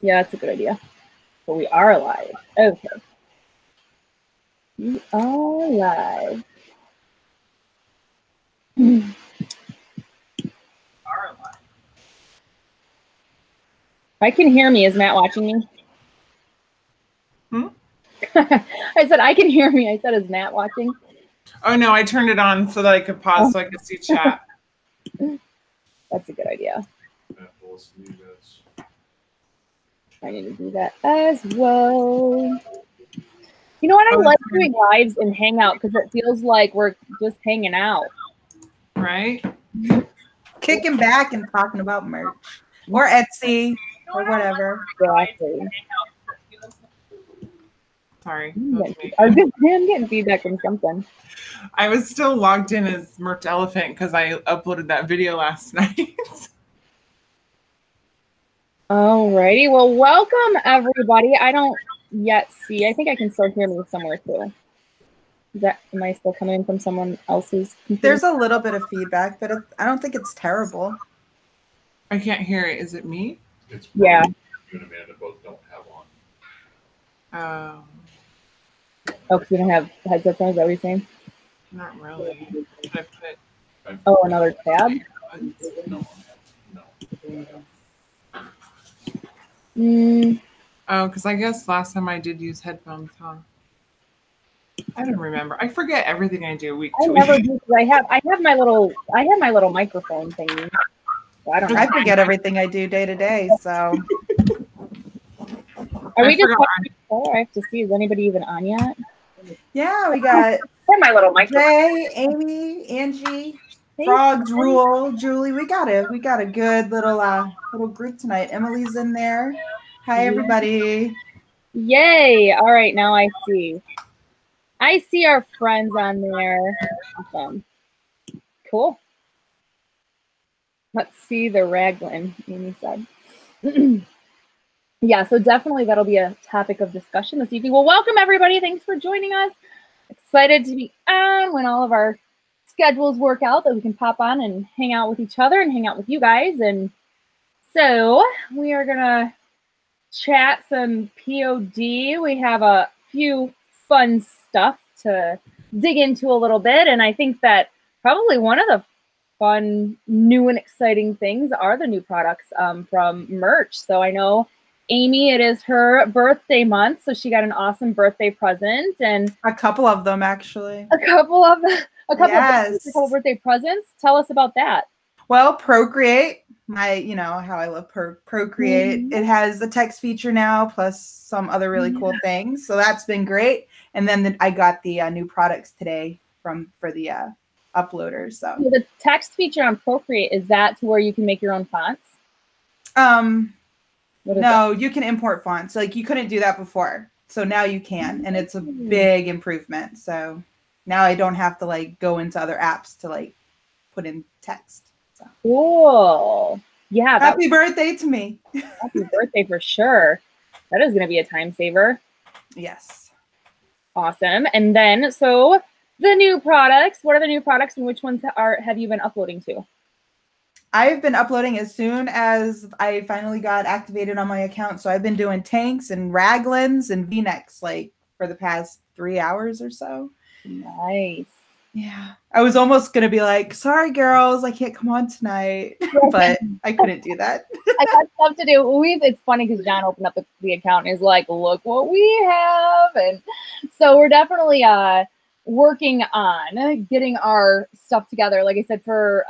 Yeah, that's a good idea. But we are live. Okay. We are live. I can hear me. Is Matt watching me? Hmm? I said, I can hear me. I said, is Matt watching? Oh, no, I turned it on so that I could pause so I could see chat. That's a good idea. I need to do that as well. You know what? I like doing lives in Hangout because it feels like we're just hanging out. Right? Kicking back and talking about merch. Or Etsy or whatever. Exactly. Sorry. I'm getting feedback from something. I was still logged in as Merch Elephant because I uploaded that video last night. Alrighty. Well, welcome everybody. I don't yet see. I think I can still hear me somewhere too. Am I still coming in from someone else's computer? There's a little bit of feedback, but I don't think it's terrible. I can't hear it. Is it me? It's yeah. You and Amanda both don't have on. Oh, because you don't have headsets on? Is that what you're saying? Not really. Should I put? Oh, another tab? No. Oh, because I guess last time I did use headphones, huh? I don't remember. I forget everything I do week to week. I never do. I have my little microphone thingy. So I forget everything I do day to day. So are we just I have to see. Is anybody even on yet? Yeah, we got my little microphone. Jay, Amy, Angie, Frogs Rule, Julie. We got a good little group tonight. Emily's in there. Hi everybody. Yay! All right, now I see. I see our friends on there. Awesome. Cool. Let's see the raglan, Amy said. Yeah, so definitely that'll be a topic of discussion this evening. Well, welcome everybody. Thanks for joining us. Excited to be on when all of our schedules work out that we can pop on and hang out with each other and hang out with you guys. And so we are going to chat some POD. We have a few fun stuff to dig into a little bit. And I think that probably one of the fun, new and exciting things are the new products from Merch. So I know Amy, it is her birthday month, so she got an awesome birthday present, and a couple of them actually. A couple of birthday presents. Tell us about that. Well, Procreate, you know how I love Procreate. Mm-hmm. It has the text feature now, plus some other really cool things. So that's been great. And then I got the new products today for the uploaders. So the text feature on Procreate, is that to where you can make your own fonts? No, you can import fonts. Like you couldn't do that before. So now you can, and it's a big improvement. So now I don't have to like go into other apps to like put in text. So. Cool. Yeah. Happy birthday to me. Happy birthday for sure. That is going to be a time saver. Yes. Awesome. And then, so the new products, what are the new products and which ones have you been uploading to? I've been uploading as soon as I finally got activated on my account. So I've been doing tanks and raglans and V-necks like for the past 3 hours or so. Nice. Yeah. I was almost going to be like, sorry, girls, I can't come on tonight. But I couldn't do that. I got stuff to do. It's funny because John opened up the account and is like, look what we have. And so we're definitely working on getting our stuff together. Like I said, for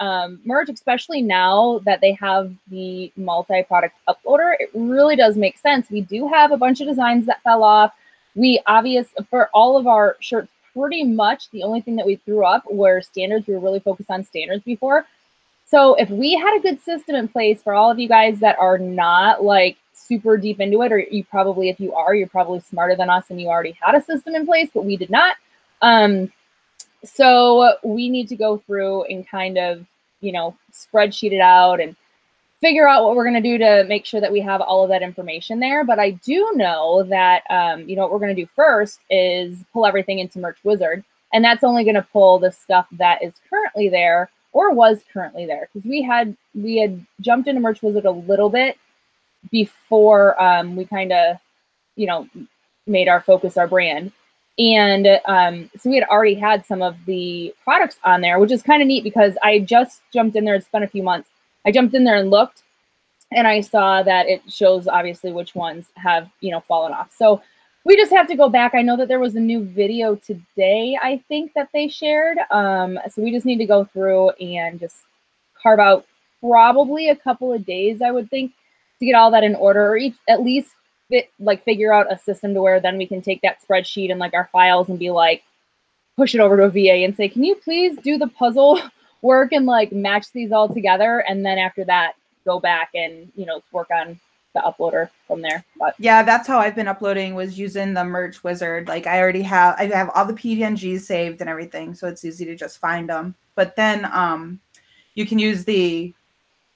Merch, especially now that they have the multi-product uploader, it really does make sense. We do have a bunch of designs that fell off. For all of our shirts, pretty much the only thing that we threw up were standards. We were really focused on standards before. So if we had a good system in place for all of you guys that are not like super deep into it, or you probably, if you are, you're probably smarter than us and you already had a system in place, but we did not. So we need to go through and kind of, spreadsheet it out and figure out what we're going to do to make sure that we have all of that information there. But I do know that, what we're going to do first is pull everything into Merch Wizard. And that's only going to pull the stuff that is currently there or was currently there. Because we had jumped into Merch Wizard a little bit before we kind of, made our focus our brand. And so we had already had some of the products on there, which is kind of neat because I just jumped in there. It's been a few months. I jumped in there and looked, and I saw that it shows obviously which ones have, fallen off. So we just have to go back. I know that there was a new video today, I think, that they shared. So we just need to go through and just carve out probably a couple of days, I would think, to get all that in order, or at least figure out a system to where then we can take that spreadsheet and like our files and be like, push it over to a VA and say, can you please do the puzzle work and like match these all together? And then after that, go back and, work on the uploader from there. But yeah, that's how I've been uploading, was using the Merch Wizard. Like I have all the PNGs saved and everything, so it's easy to just find them. But then you can use the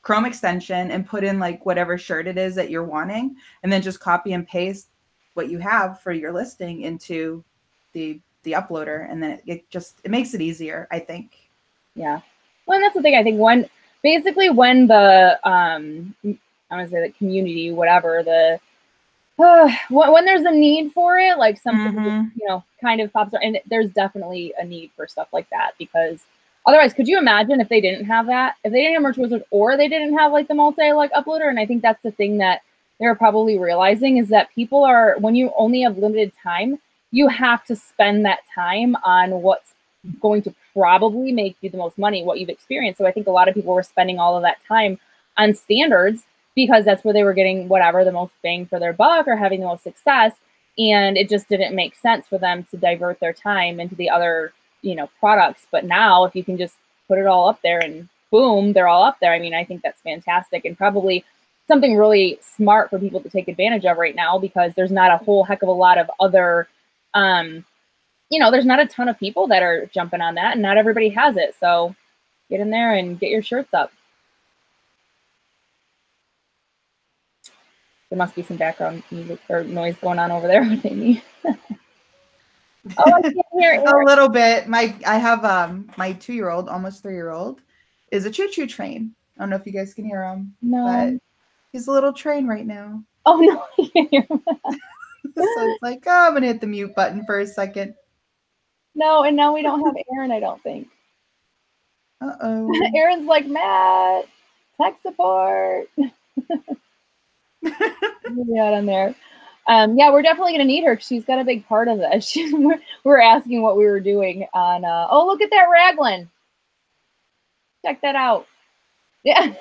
Chrome extension and put in like whatever shirt it is that you're wanting, and then just copy and paste what you have for your listing into the uploader, and then it makes it easier, I think. Yeah. Well, and that's the thing. I think when the I'm gonna say the community, whatever, when there's a need for it, like something kind of pops up, and there's definitely a need for stuff like that, because otherwise, could you imagine if they didn't have that? If they didn't have Merch Wizard, or they didn't have like the uploader? And I think that's the thing that they're probably realizing, is that people are, when you only have limited time, you have to spend that time on what's going to probably make you the most money, what you've experienced. So I think a lot of people were spending all of that time on standards because that's where they were getting whatever, the most bang for their buck, or having the most success. And it just didn't make sense for them to divert their time into the other products. But now if you can just put it all up there and boom, they're all up there. I mean, I think that's fantastic, and probably something really smart for people to take advantage of right now, because there's not a whole heck of a lot of other, there's not a ton of people that are jumping on that, and not everybody has it. So get in there and get your shirts up. There must be some background music or noise going on over there with Amy. Oh, I can't hear it. A little bit. I have my 2-year-old, almost 3-year-old, is a choo-choo train. I don't know if you guys can hear him. No. But he's a little train right now. Oh no, I can't hear him. So it's like, oh, I'm gonna hit the mute button for a second. No, and now we don't have Aaron, I don't think. Uh-oh. Aaron's like, Matt, tech support. Yeah, on there. Yeah, we're definitely going to need her because she's got a big part of this. We're asking what we were doing on, oh, look at that raglan. Check that out. Yeah.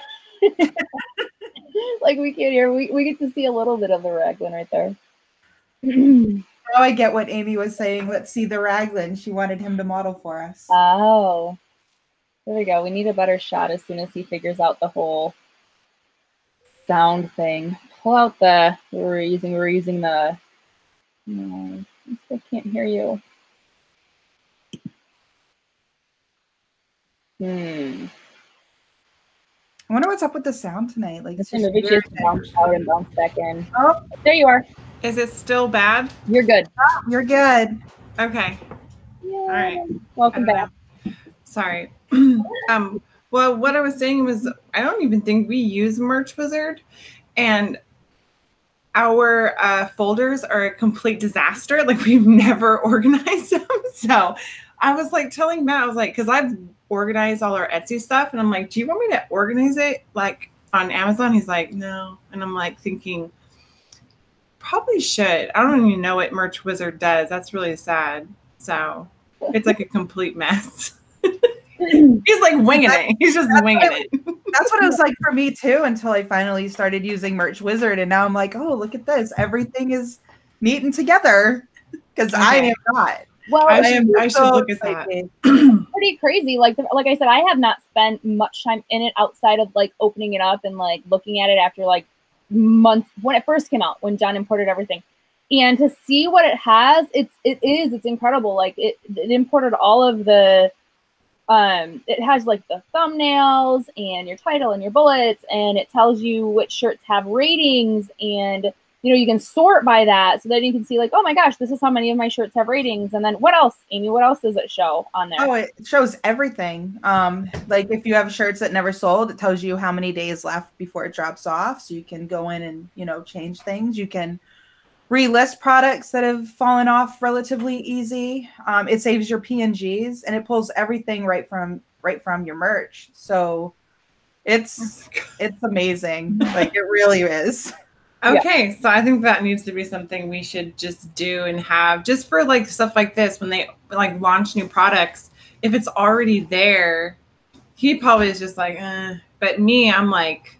Like we can't hear, we get to see a little bit of the raglan right there. Now I get what Amy was saying. Let's see the raglan. She wanted him to model for us. Oh, there we go. We need a better shot as soon as he figures out the whole sound thing. Pull out the, we're using the, no, I still can't hear you. I wonder what's up with the sound tonight. Like, it's maybe just bounce out and bounce back in. Oh, there you are. Is it still bad? You're good. Oh, you're good. Okay. Yeah. All right. Welcome back. Sorry. Well, what I was saying was, I don't even think we use Merch Wizard, and our folders are a complete disaster. Like, we've never organized them. So I was like telling Matt, I was like, because I've organized all our Etsy stuff, and I'm like, do you want me to organize it like on Amazon? He's like, no. And I'm like thinking, probably should. I don't even know what Merch Wizard does. That's really sad. So it's like a complete mess. He's like winging it. He's just winging it. That's what it was like for me too, until I finally started using Merch Wizard, and now I'm like, oh, look at this. Everything is neat and together, because I am not. Well, I should look at that. Pretty crazy. Like I said, I have not spent much time in it outside of like opening it up and like looking at it after like months when it first came out, when John imported everything. And to see what it has, it's incredible. Like it imported all of the it has like the thumbnails and your title and your bullets, and it tells you which shirts have ratings, and you know, you can sort by that so that you can see like, oh my gosh, this is how many of my shirts have ratings. And then what else, Amy, what else does it show on there? Oh, it shows everything. Like if you have shirts that never sold, it tells you how many days left before it drops off. So you can go in and, you know, change things. You can relist products that have fallen off relatively easy. It saves your PNGs and it pulls everything right from your merch. So it's amazing. Like it really is. Okay, so I think that needs to be something we should just do and have just for like stuff like this when they like launch new products. If it's already there, he probably is just like, but me, I'm like,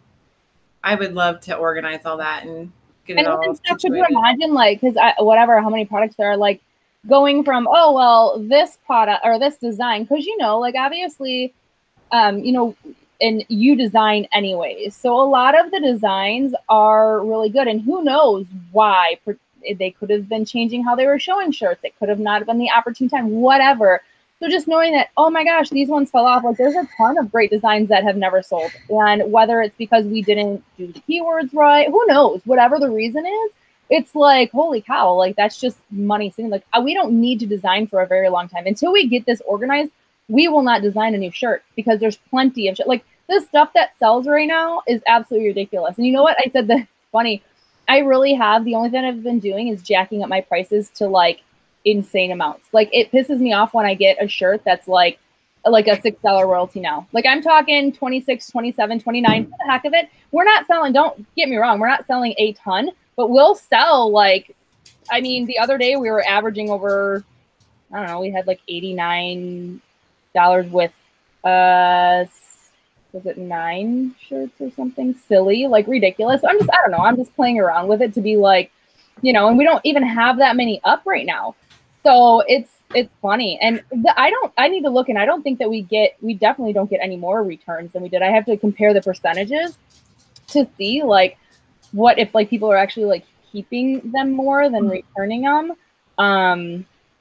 I would love to organize all that and get it all Could you situated. imagine, like, because whatever, how many products there are, like, going from, oh, well, this product or this design, because, you know, like, obviously, you know, and you design anyways. So a lot of the designs are really good. And who knows why they could have been changing how they were showing shirts. It could have not been the opportune time, whatever. So just knowing that, oh my gosh, these ones fell off. Like there's a ton of great designs that have never sold. And whether it's because we didn't do the keywords right, who knows, whatever the reason is, it's like, holy cow, like that's just money sitting. Like we don't need to design for a very long time. Until we get this organized, we will not design a new shirt because there's plenty of shit. Like the stuff that sells right now is absolutely ridiculous. And you know what? I said that's funny. I really have. The only thing I've been doing is jacking up my prices to like insane amounts. Like it pisses me off when I get a shirt that's like a $6 royalty now. Like I'm talking 26, 27, 29 for the heck of it. We're not selling, don't get me wrong, we're not selling a ton, but we'll sell like, I mean, the other day we were averaging over, I don't know, we had like $89 with was it 9 shirts or something silly, like ridiculous. I don't know, I'm just playing around with it to be like, you know, and we don't even have that many up right now. So it's funny. And I need to look, and I don't think that we definitely don't get any more returns than we did. I have to compare the percentages to see like what if like people are actually like keeping them more than returning them.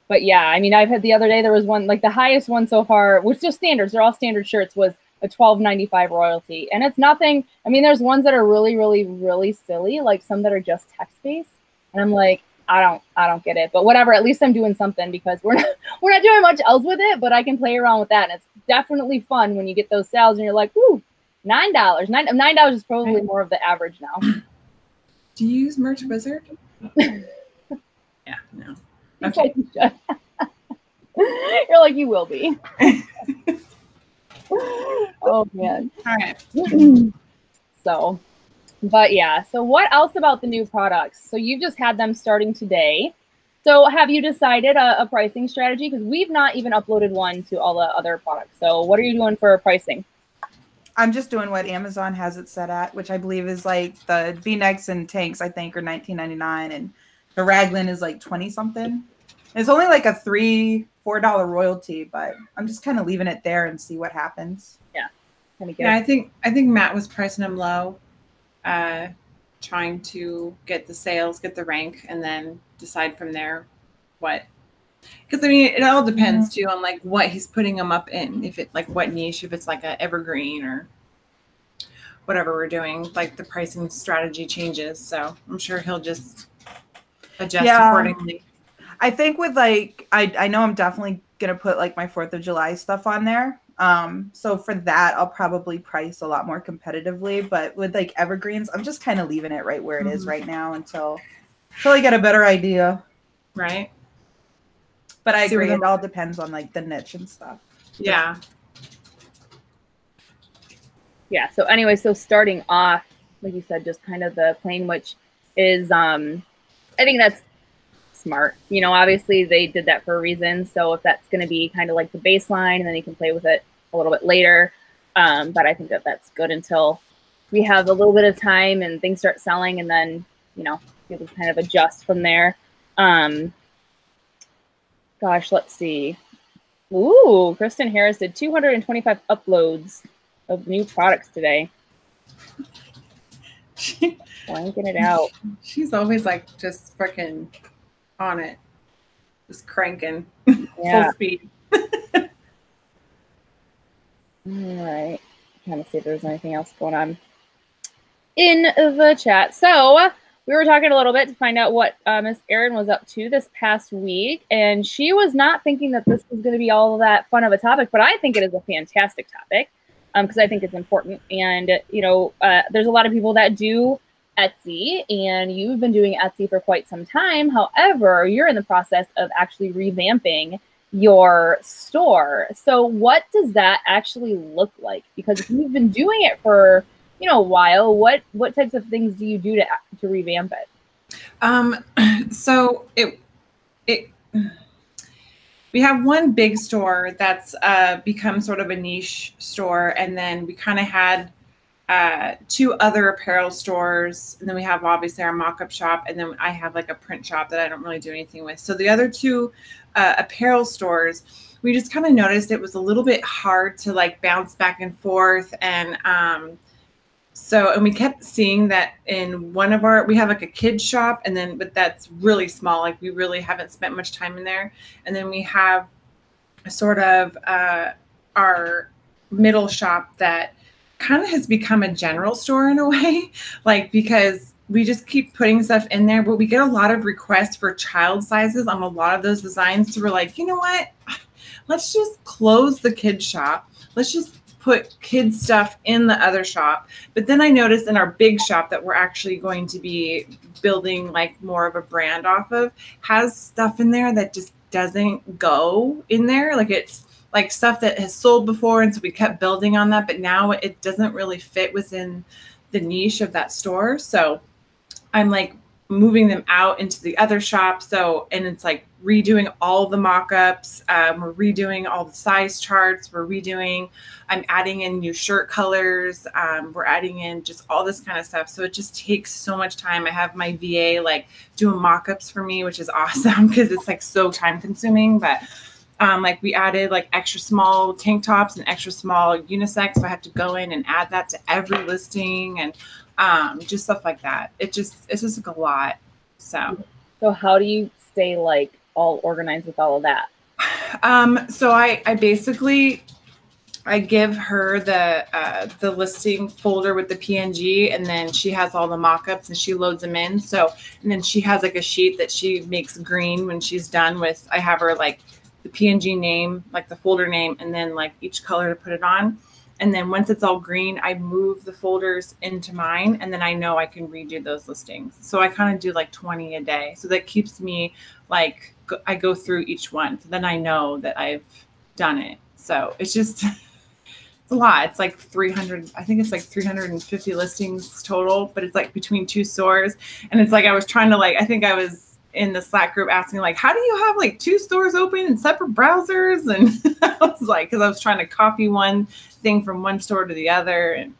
But yeah, I mean, I've had the other day, there was one, like the highest one so far, which just standards, they're all standard shirts, was a $12.95 royalty. And it's nothing. I mean, there's ones that are really, really, really silly, like some that are just text-based. And I'm like, I don't get it. But whatever, at least I'm doing something because we're not doing much else with it, but I can play around with that. And it's definitely fun when you get those sales and you're like, ooh, $9. $9 is probably more of the average now. Do you use Merch Wizard? Yeah, no. Okay. You're like, you will be. Oh man. All right. So, but yeah. So what else about the new products? So you've just had them starting today. So have you decided a pricing strategy? Because we've not even uploaded one to all the other products. So what are you doing for pricing? I'm just doing what Amazon has it set at, which I believe is like the V-necks and tanks, I think, are $19.99, and the raglan is like 20 something. It's only like a $3-4 royalty, but I'm just kind of leaving it there and see what happens. Yeah. Yeah, I think Matt was pricing them low, trying to get the sales, get the rank, and then decide from there what. Because I mean, it all depends too on like what he's putting them up in. If it like what niche, if it's like a evergreen or whatever we're doing, like the pricing strategy changes. So I'm sure he'll just adjust accordingly. I think with like, I know I'm definitely going to put like my 4th of July stuff on there. So for that, I'll probably price a lot more competitively, but with like evergreens, I'm just kind of leaving it right where it is right now until I get a better idea. Right. But I agree. It all depends on like the niche and stuff. Yeah. Yeah. So anyway, so starting off, like you said, just kind of the plain, which is, I think that's smart. You know, obviously they did that for a reason. So if that's going to be kind of like the baseline, and then you can play with it a little bit later. But I think that that's good until we have a little bit of time and things start selling, and then, you know, you can kind of adjust from there. Gosh, let's see. Ooh, Kristen Harris did 225 uploads of new products today. Blanking it out. She's always like just freaking on it, just cranking full speed. All right, trying to see if there's anything else going on in the chat. So we were talking a little bit to find out what Miss Erin was up to this past week, and she was not thinking that this was going to be all that fun of a topic, but I think it is a fantastic topic because I think it's important. And, you know, there's a lot of people that do Etsy, and you've been doing Etsy for quite some time. However, you're in the process of actually revamping your store. So what does that actually look like? Because if you've been doing it for, you know, a while, what types of things do you do to revamp it? So we have one big store that's become sort of a niche store, and then we kind of had 2 other apparel stores, and then we have obviously our mock-up shop, and then I have like a print shop that I don't really do anything with. So the other 2 apparel stores, we just kind of noticed it was a little bit hard to like bounce back and forth, and and we kept seeing that in one of we have like a kids shop, and then but that's really small, like we really haven't spent much time in there, and then we have sort of our middle shop that kind of has become a general store in a way, like because we just keep putting stuff in there, but we get a lot of requests for child sizes on a lot of those designs. So we're like, you know what? Let's just close the kids shop. Let's just put kids stuff in the other shop. But then I noticed in our big shop that we're actually going to be building like more of a brand off of, has stuff in there that just doesn't go in there. Like it's like stuff that has sold before, and so we kept building on that, but now it doesn't really fit within the niche of that store. So I'm like moving them out into the other shop. So, and it's like redoing all the mock-ups. We're redoing all the size charts. I'm adding in new shirt colors. We're adding in just all this kind of stuff. So it just takes so much time. I have my VA like doing mock-ups for me, which is awesome because it's like so time consuming, but like we added like extra small tank tops and extra small unisex. So I have to go in and add that to every listing, and just stuff like that. It's just like a lot. So how do you stay like all organized with all of that? So I basically, I give her the listing folder with the PNG, and then she has all the mock-ups and she loads them in. So, and then she has like a sheet that she makes green when she's done with, I have her like the PNG name, like the folder name, and then like each color to put it on. And then once it's all green, I move the folders into mine, and then I know I can redo those listings. So I kind of do like 20 a day. So that keeps me like, I go through each one. So then I know that I've done it. So it's just, it's a lot. It's like 300, I think it's like 350 listings total, but it's like between 2 stores. And it's like, I was trying to like, I think I was in the Slack group asking like, how do you have like 2 stores open in separate browsers? And I was like, because I was trying to copy one thing from one store to the other, and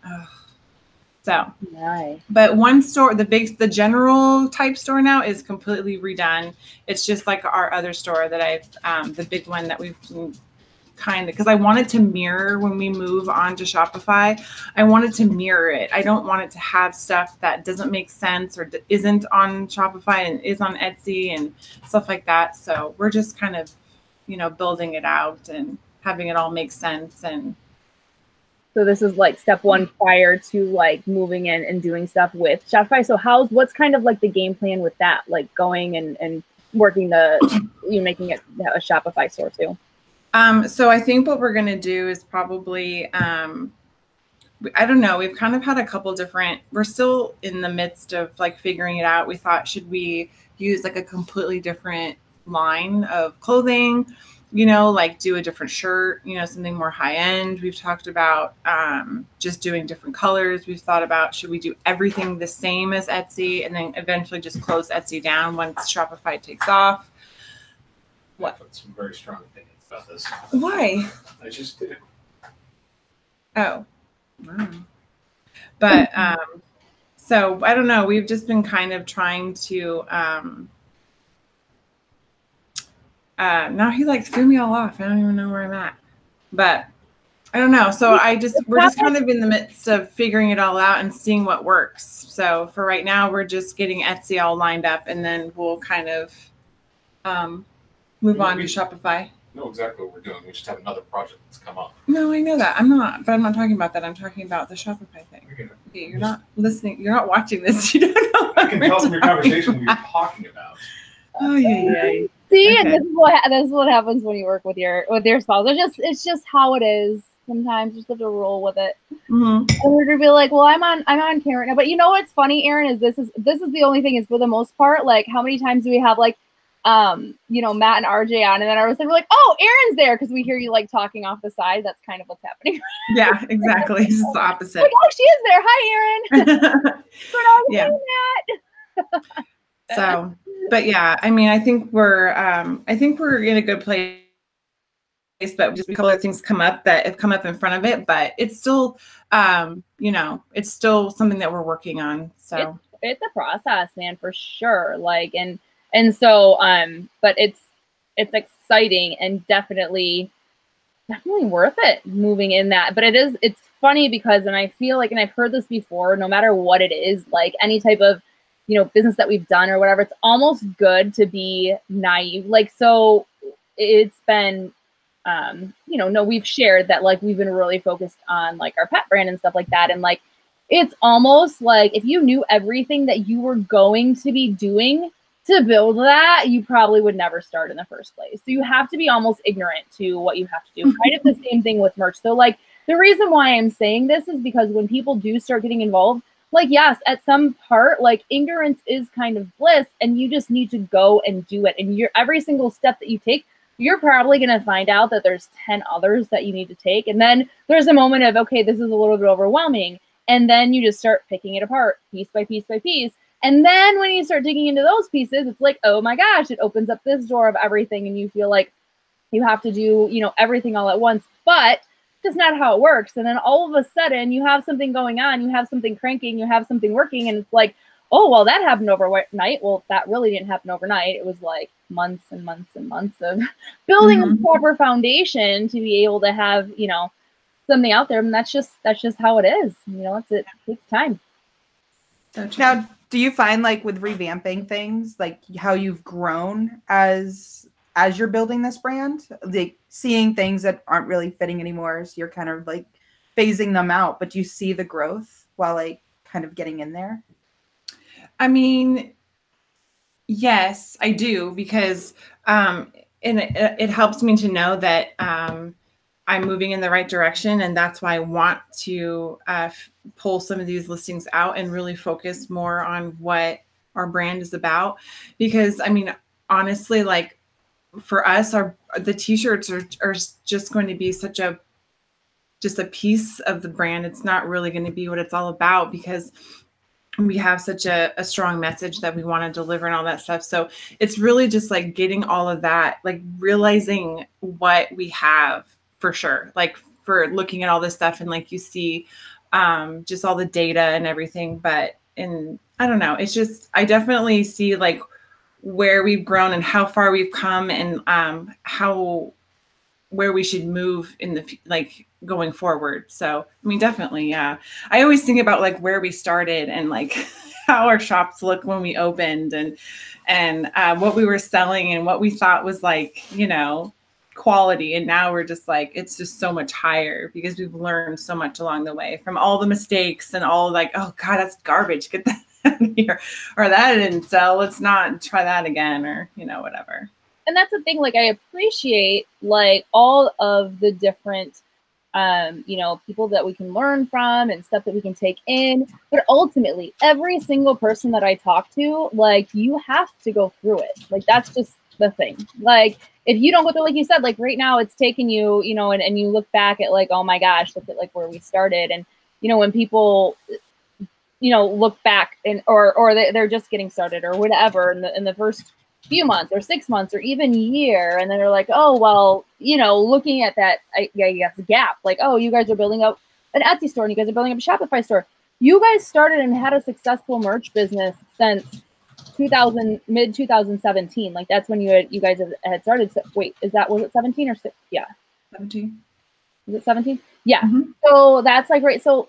so nice. But one store, the general type store now is completely redone. It's just like our other store that I've the big one that we've kind of, because I wanted to mirror when we move on to Shopify. I wanted to mirror it. I don't want it to have stuff that doesn't make sense or isn't on Shopify and is on Etsy and stuff like that. So we're just kind of, you know, building it out and having it all make sense. And so this is like step 1 prior to like moving in and doing stuff with Shopify. So what's kind of like the game plan with that? Like going and working making it a Shopify store too? So I think what we're going to do is probably, I don't know. We've kind of had a couple different, we're still in the midst of like figuring it out. We thought, should we use like a completely different line of clothing, you know, like do a different shirt, you know, something more high end. We've talked about just doing different colors. We've thought about, should we do everything the same as Etsy and then eventually just close Etsy down once Shopify takes off? What? I've got some very strong opinions about this. Why? I just did. Oh, wow. But so I don't know. We've just been kind of trying to now he like threw me all off. I don't even know where I'm at. But I don't know. So we're just kind of in the midst of figuring it all out and seeing what works. So for right now, we're just getting Etsy all lined up, and then we'll kind of move on to Shopify. know exactly what we're doing. We just have another project that's come up. No, I know that. I'm not talking about that. I'm talking about the Shopify thing. Okay. Okay, you're not listening. You're not watching this. You don't know what I can we're tell from your talking conversation what about. you're talking about. Oh yeah. See, Okay. and this is what happens when you work with your spouse. It's just how it is. Sometimes you just have to roll with it. Mm-hmm. And we're gonna be like, well, I'm on camera now. But you know what's funny, Aaron, is this is the only thing is for the most part, like how many times do we have like you know, Matt and RJ on, and then I was like, oh, Aaron's there because we hear you like talking off the side. That's kind of what's happening. Yeah, exactly. It's the opposite. Like, oh, she is there. Hi, Aaron. Yeah. Matt. So, but yeah, I mean, I think we're in a good place, but just a couple of things come up that have come up in front of it, but it's still, you know, it's still something that we're working on. So it's a process, man, for sure. Like, and so, but it's exciting and definitely worth it moving in that. But it's funny because, and I feel like, and I've heard this before, no matter what it is, like any type of, you know, business that we've done or whatever, it's almost good to be naive. Like, so it's been, you know, no, we've shared that like we've been really focused on like our pet brand and stuff like that. And like, it's almost like if you knew everything that you were going to be doing to build that, you probably would never start in the first place. So you have to be almost ignorant to what you have to do. Kind of the same thing with merch. So like the reason why I'm saying this is because when people do start getting involved, like, yes, at some part, like ignorance is kind of bliss and you just need to go and do it. And every single step that you take, you're probably going to find out that there's 10 others that you need to take. And then there's a moment of, okay, this is a little bit overwhelming. And then you just start picking it apart piece by piece by piece. And then when you start digging into those pieces, it's like, oh my gosh, it opens up this door of everything. And you feel like you have to do, you know, everything all at once, but that's not how it works. And then all of a sudden you have something going on, you have something cranking, you have something working. And it's like, oh, well, that happened overnight. Well, that really didn't happen overnight. It was like months and months and months of building a proper foundation to be able to have, you know, something out there. And that's just how it is. You know, it takes time. Now, do you find like with revamping things, like how you've grown as you're building this brand, like seeing things that aren't really fitting anymore, so you're kind of like phasing them out, but do you see the growth while like kind of getting in there? I mean, yes, I do, because and it helps me to know that I'm moving in the right direction, and that's why I want to pull some of these listings out and really focus more on what our brand is about. Because I mean, honestly, like for us, the t-shirts are just going to be just a piece of the brand. It's not really going to be what it's all about, because we have such a strong message that we want to deliver and all that stuff. So it's really just like getting all of that, like realizing what we have for sure, like for looking at all this stuff and like you see just all the data and everything. But I don't know, it's just, I definitely see like where we've grown and how far we've come, and where we should move in the like going forward. So I mean, definitely, yeah. I always think about like where we started and like how our shops look when we opened, and what we were selling and what we thought was like, you know, quality. And now we're just like, it's just so much higher because we've learned so much along the way from all the mistakes and all like, oh God, that's garbage. Get that out of here. Or that didn't sell. Let's not try that again, or, you know, whatever. And that's the thing, like I appreciate like all of the different you know, people that we can learn from and stuff that we can take in. But ultimately, every single person that I talk to, like you have to go through it. Like that's just the thing. Like if you don't go through, like you said, like right now it's taking you, you know, and you look back at like, oh my gosh, look at like where we started. And, you know, when people, you know, look back and, or they're just getting started or whatever in the first few months or 6 months or even year, and then they're like, oh well, you know, looking at that I guess gap, like, oh, you guys are building up an Etsy store and you guys are building up a Shopify store. You guys started and had a successful merch business since mid 2017. Like that's when you guys had started. So, wait, was it 17 or 6? Yeah, 17. Is it 17? Yeah. Mm-hmm. So that's like right. So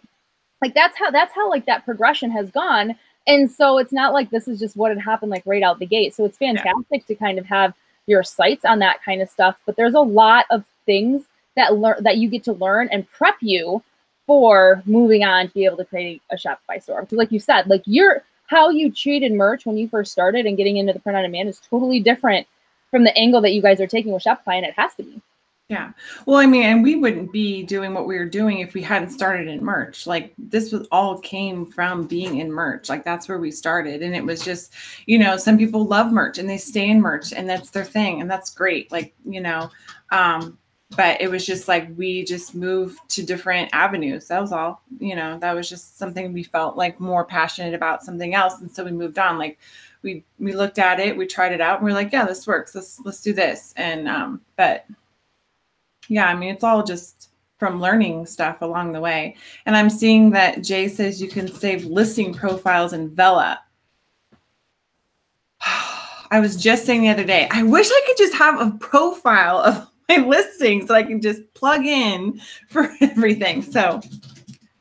like that's how like that progression has gone. And so it's not like this is just what had happened like right out the gate. So it's fantastic to kind of have your sights on that kind of stuff. But there's a lot of things that you get to learn and prep you for moving on to be able to create a Shopify store. Because like you said, like how you treated merch when you first started and getting into the print on demand is totally different from the angle that you guys are taking with Shopify, and it has to be. Yeah. Well, I mean, and we wouldn't be doing what we were doing if we hadn't started in merch. Like this was all came from being in merch. Like that's where we started. And it was just, you know, some people love merch and they stay in merch and that's their thing. And that's great. Like, you know, but it was just like, we just moved to different avenues. That was all, you know, that was just something we felt like more passionate about something else. And so we moved on. Like we looked at it, we tried it out and we're like, yeah, this works. Let's do this. And, but yeah, I mean, it's all just from learning stuff along the way. And I'm seeing that Jay says you can save listing profiles in Vella. I was just saying the other day, I wish I could just have a profile of my listings that I can just plug in for everything. So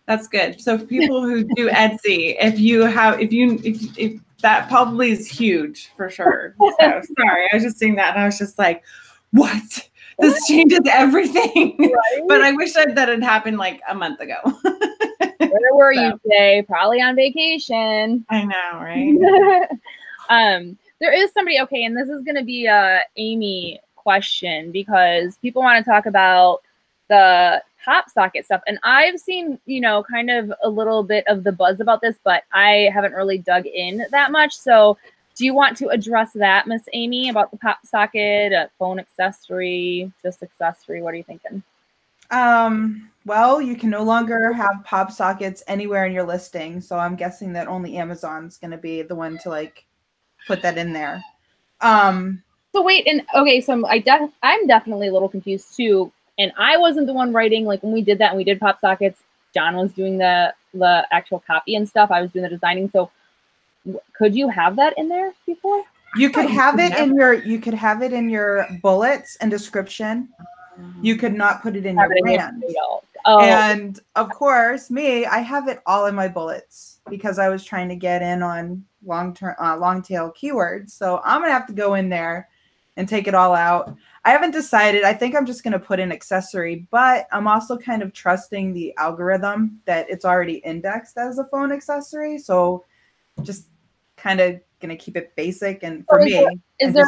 that's good. So for people who do Etsy, if that probably is huge for sure. So sorry, I was just seeing that and I was just like, what? This changes everything. Right? But I wish that had happened like a month ago. Where were you today? Probably on vacation. I know, right? There is somebody, okay, and this is going to be a Amy question because people want to talk about the pop socket stuff. And I've seen, you know, kind of a little bit of the buzz about this, but I haven't really dug in that much. So do you want to address that, Miss Amy, about the pop socket, phone accessory, just accessory? What are you thinking? Well, you can no longer have pop sockets anywhere in your listing. So I'm guessing that only Amazon's going to be the one to like put that in there. So wait, and okay, so I'm definitely a little confused too. And I wasn't the one writing, like when we did that and we did pop sockets, John was doing the actual copy and stuff. I was doing the designing. So could you have that in there before? You could have it in your bullets and description. You could not put it in your brand. And of course, I have it all in my bullets because I was trying to get in on long tail keywords. So I'm gonna have to go in there and take it all out. I haven't decided. I think I'm just gonna put in accessory, but I'm also kind of trusting the algorithm that it's already indexed as a phone accessory. So just kind of gonna keep it basic and for is there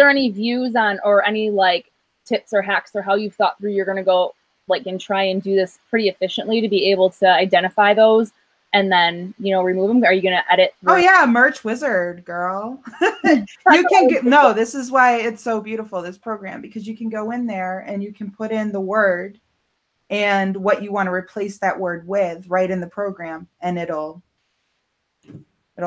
any views on or any like tips or hacks or how you've thought through you're gonna go like and try and do this pretty efficiently to be able to identify those and then, you know, remove them? Are you gonna edit? Oh yeah, Merch Wizard, girl. You can this is why it's so beautiful, this program, because you can go in there and you can put in the word and what you want to replace that word with right in the program, and it'll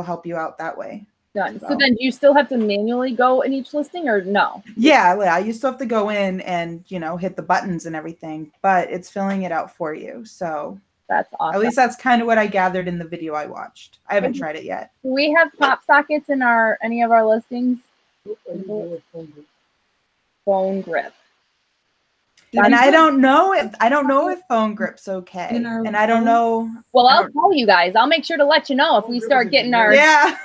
help you out that way. Done. So then do you still have to manually go in each listing or no? Yeah, you still have to go in and, you know, hit the buttons and everything, but it's filling it out for you. So that's awesome. At least that's kind of what I gathered in the video I watched. I haven't tried it yet. Do we have pop sockets in any of our listings? Phone grip. And I don't know if phone grip's okay. And I don't know. Well, I'll tell you guys. I'll make sure to let you know if we start getting our. Yeah.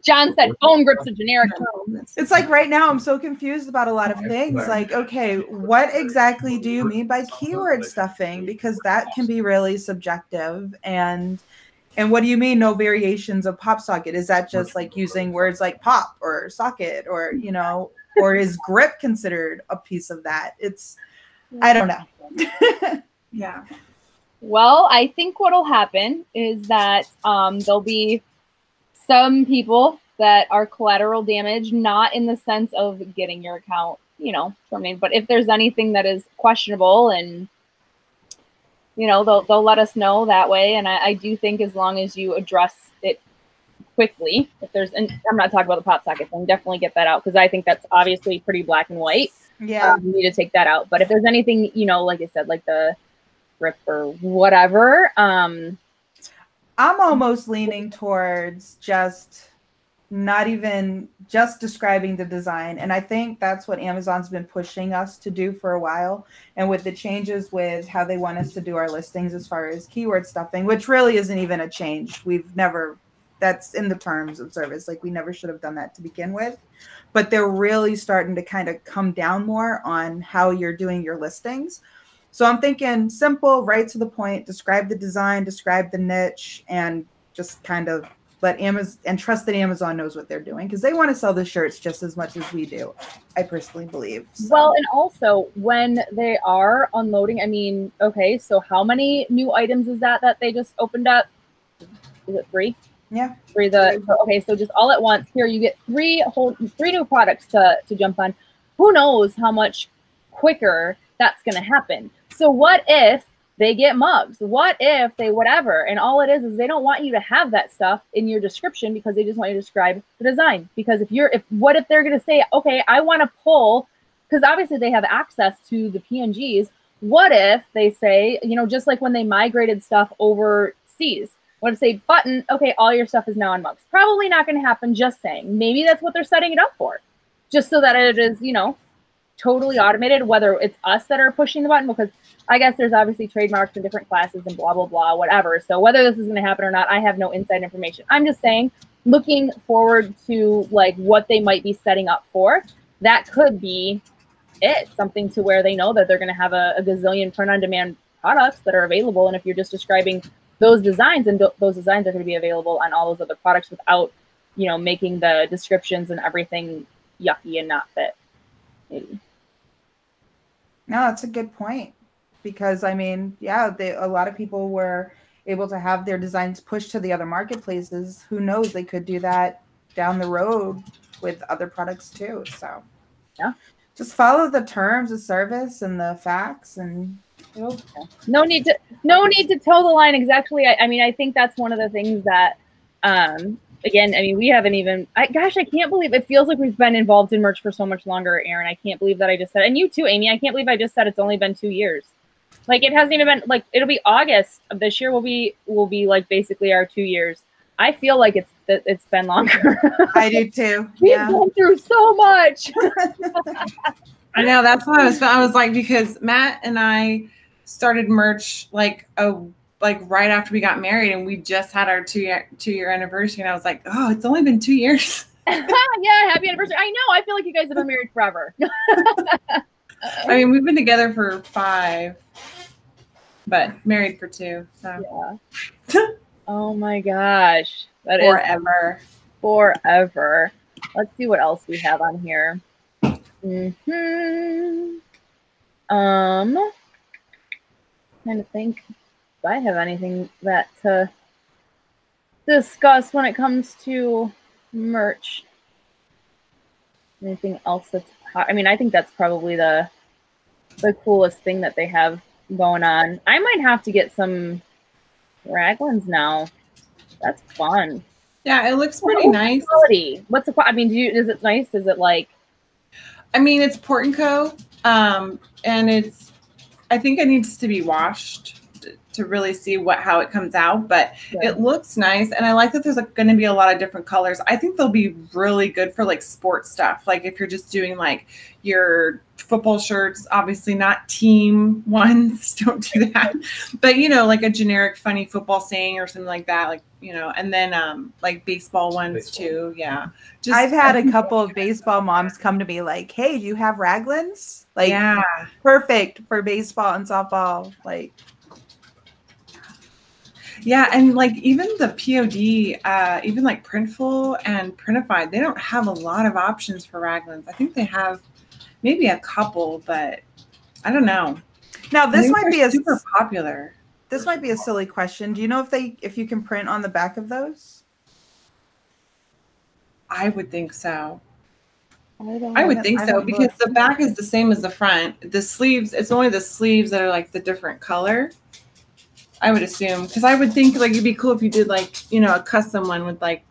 John said phone grip's a generic term. It's like right now I'm so confused about a lot of things. Like, okay, what exactly do you mean by keyword stuffing? Because that can be really subjective. And what do you mean no variations of pop socket? Is that just like using words like pop or socket or, you know, or is grip considered a piece of that? I don't know. Yeah. Well, I think what'll happen is that there'll be some people that are collateral damage, not in the sense of getting your account, you know, terminated, but if there's anything that is questionable and, you know, they'll let us know that way. And I do think as long as you address it quickly, and I'm not talking about the pop socket thing, definitely get that out because I think that's obviously pretty black and white. Yeah. You need to take that out. But if there's anything, you know, like I said, like the grip or whatever, I'm almost leaning towards just not even just describing the design. And I think that's what Amazon's been pushing us to do for a while. And with the changes with how they want us to do our listings as far as keyword stuffing, which really isn't even a change. We've never that's in the terms of service. Like we never should have done that to begin with. But they're really starting to kind of come down more on how you're doing your listings. So I'm thinking simple, right to the point, describe the design, describe the niche, and just kind of let Amazon and trust that Amazon knows what they're doing, because they want to sell the shirts just as much as we do. I personally believe. So. Well, and also when they are unloading, I mean, okay, so how many new items is that they just opened up? Is it 3? Yeah. 3. Okay, so just all at once here you get 3 new products to jump on. Who knows how much quicker that's going to happen. So what if they get mugs? What if they whatever? And all it is they don't want you to have that stuff in your description because they just want you to describe the design. Because what if they're going to say, okay, I want to pull, because obviously they have access to the PNGs. What if they say, you know, just like when they migrated stuff overseas, what if say button, okay, all your stuff is now on mugs? Probably not going to happen, just saying. Maybe that's what they're setting it up for. Just so that it is, you know, totally automated, whether it's us that are pushing the button, because I guess there's obviously trademarks in different classes and blah, blah, blah, whatever. So whether this is going to happen or not, I have no inside information. I'm just saying, looking forward to like what they might be setting up for. That could be it, something to where they know that they're going to have a gazillion print-on-demand products that are available. And if you're just describing those designs, and those designs are going to be available on all those other products without, you know, making the descriptions and everything yucky and not fit. Maybe. No, that's a good point. Because I mean, yeah, a lot of people were able to have their designs pushed to the other marketplaces. Who knows? They could do that down the road with other products too. So yeah, just follow the terms of service and the facts, and no need to toe the line exactly. I mean, I think that's one of the things that, again, I mean, we haven't even. Gosh, I can't believe it feels like we've been involved in merch for so much longer, Aaron. I can't believe that I just said, and you too, Amy. I can't believe I just said it's only been 2 years. Like it hasn't even been like, it'll be August of this year will be like basically our 2 years. I feel like it's been longer. I do too. We've gone through so much. I know, that's what I was like, because Matt and I started merch like right after we got married, and we just had our two-year anniversary, and I was like, oh, it's only been 2 years. Yeah, happy anniversary. I know. I feel like you guys have been married forever. I mean, we've been together for 5, but married for 2. So yeah. Oh my gosh. That forever. is forever. Let's see what else we have on here. Trying to think if I have anything that to discuss when it comes to merch. Anything else that's I mean, I think that's probably the coolest thing that they have going on. I might have to get some Raglans now. That's fun. Yeah, it looks pretty nice. Quality. What's the? I mean, is it nice? Is it like? I mean, it's Port & Co. And I think it needs to be washed to really see how it comes out, but it looks nice. And I like that there's going to be a lot of different colors. I think they'll be really good for like sports stuff. Like if you're just doing like your football shirts, obviously not team ones, don't do that. But you know, like a generic funny football saying or something like that, like, you know, and then like baseball ones too. Yeah. I've had a couple of baseball moms come to me like, hey, do you have Raglans? Like, yeah, perfect for baseball and softball. Like, yeah, and like even the POD, even like Printful and Printify, they don't have a lot of options for Raglans. I think they have maybe a couple, but I don't know. Now this might be super popular. This might be a silly question. Do you know if you can print on the back of those? I would think so. I would think so, because the back is the same as the front. The sleeves, it's only the sleeves that are like the different color. I would assume, because I would think like it'd be cool if you did like, you know, a custom one with like,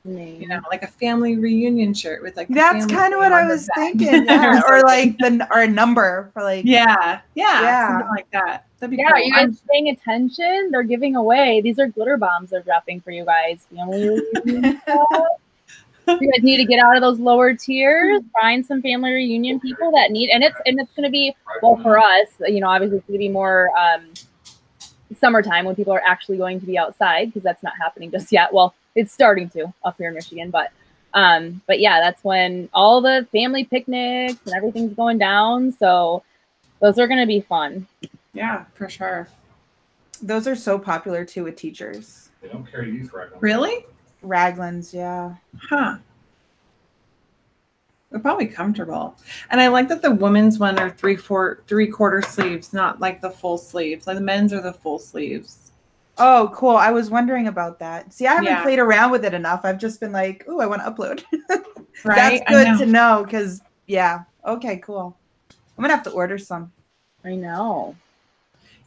you know, like a family reunion shirt with like. That's kind of what I was thinking, yeah. or like or a number for like. Yeah, something like that. That'd be cool. Are you guys paying attention? They're giving away. These are glitter bombs they're dropping for you guys. Family reunion stuff. You guys need to get out of those lower tiers. Find some family reunion people that need, and it's going to be, well, for us, you know, obviously it's going to be more. Summertime when people are actually going to be outside, because that's not happening just yet. Well, It's starting to up here in Michigan, but yeah, that's when all the family picnics and everything's going down. So those are going to be fun. Yeah, for sure. Those are so popular too with teachers. They don't carry youth right now. Really? Raglans, yeah. Huh. They're probably comfortable. And I like that the women's one are 3/4 sleeves, not like the full sleeves. Like the men's are the full sleeves. Oh, cool. I was wondering about that. See, I haven't Yeah. played around with it enough. I've just been like, ooh, I want to upload. Right? That's good to know because, yeah. Okay, cool. I'm going to have to order some. I know.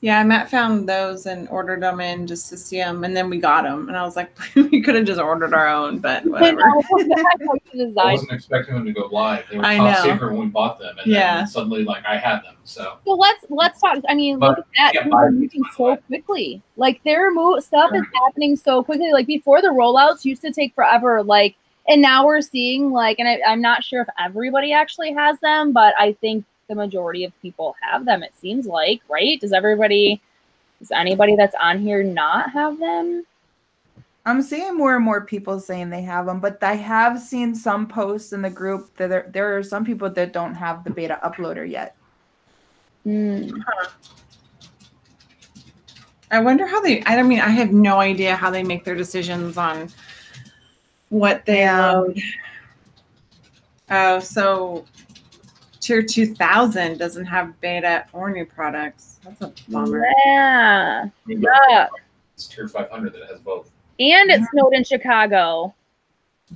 Yeah, Matt found those and ordered them in just to see them, and then we got them. And I was like, we could have just ordered our own, but whatever. I wasn't expecting them to go live. They were I top know. secret when we bought them, and Yeah. then suddenly, like, I had them. So So let's talk. I mean, But look at that. yeah, People are buy moving these, so by the way. quickly. Like their stuff is Yeah. happening so quickly. Like before, the rollouts used to take forever. Like, and now we're seeing like, and I'm not sure if everybody actually has them, but I think the majority of people have them. It seems like, right? Does anybody that's on here not have them? I'm seeing more and more people saying they have them, but I have seen some posts in the group that there are some people that don't have the beta uploader yet. I wonder how I mean, I have no idea how they make their decisions on what they load. Oh, so Tier 2000 doesn't have beta or new products. That's a bummer. Yeah. I mean, Yeah. it's Tier 500 that has both. And it snowed in Chicago.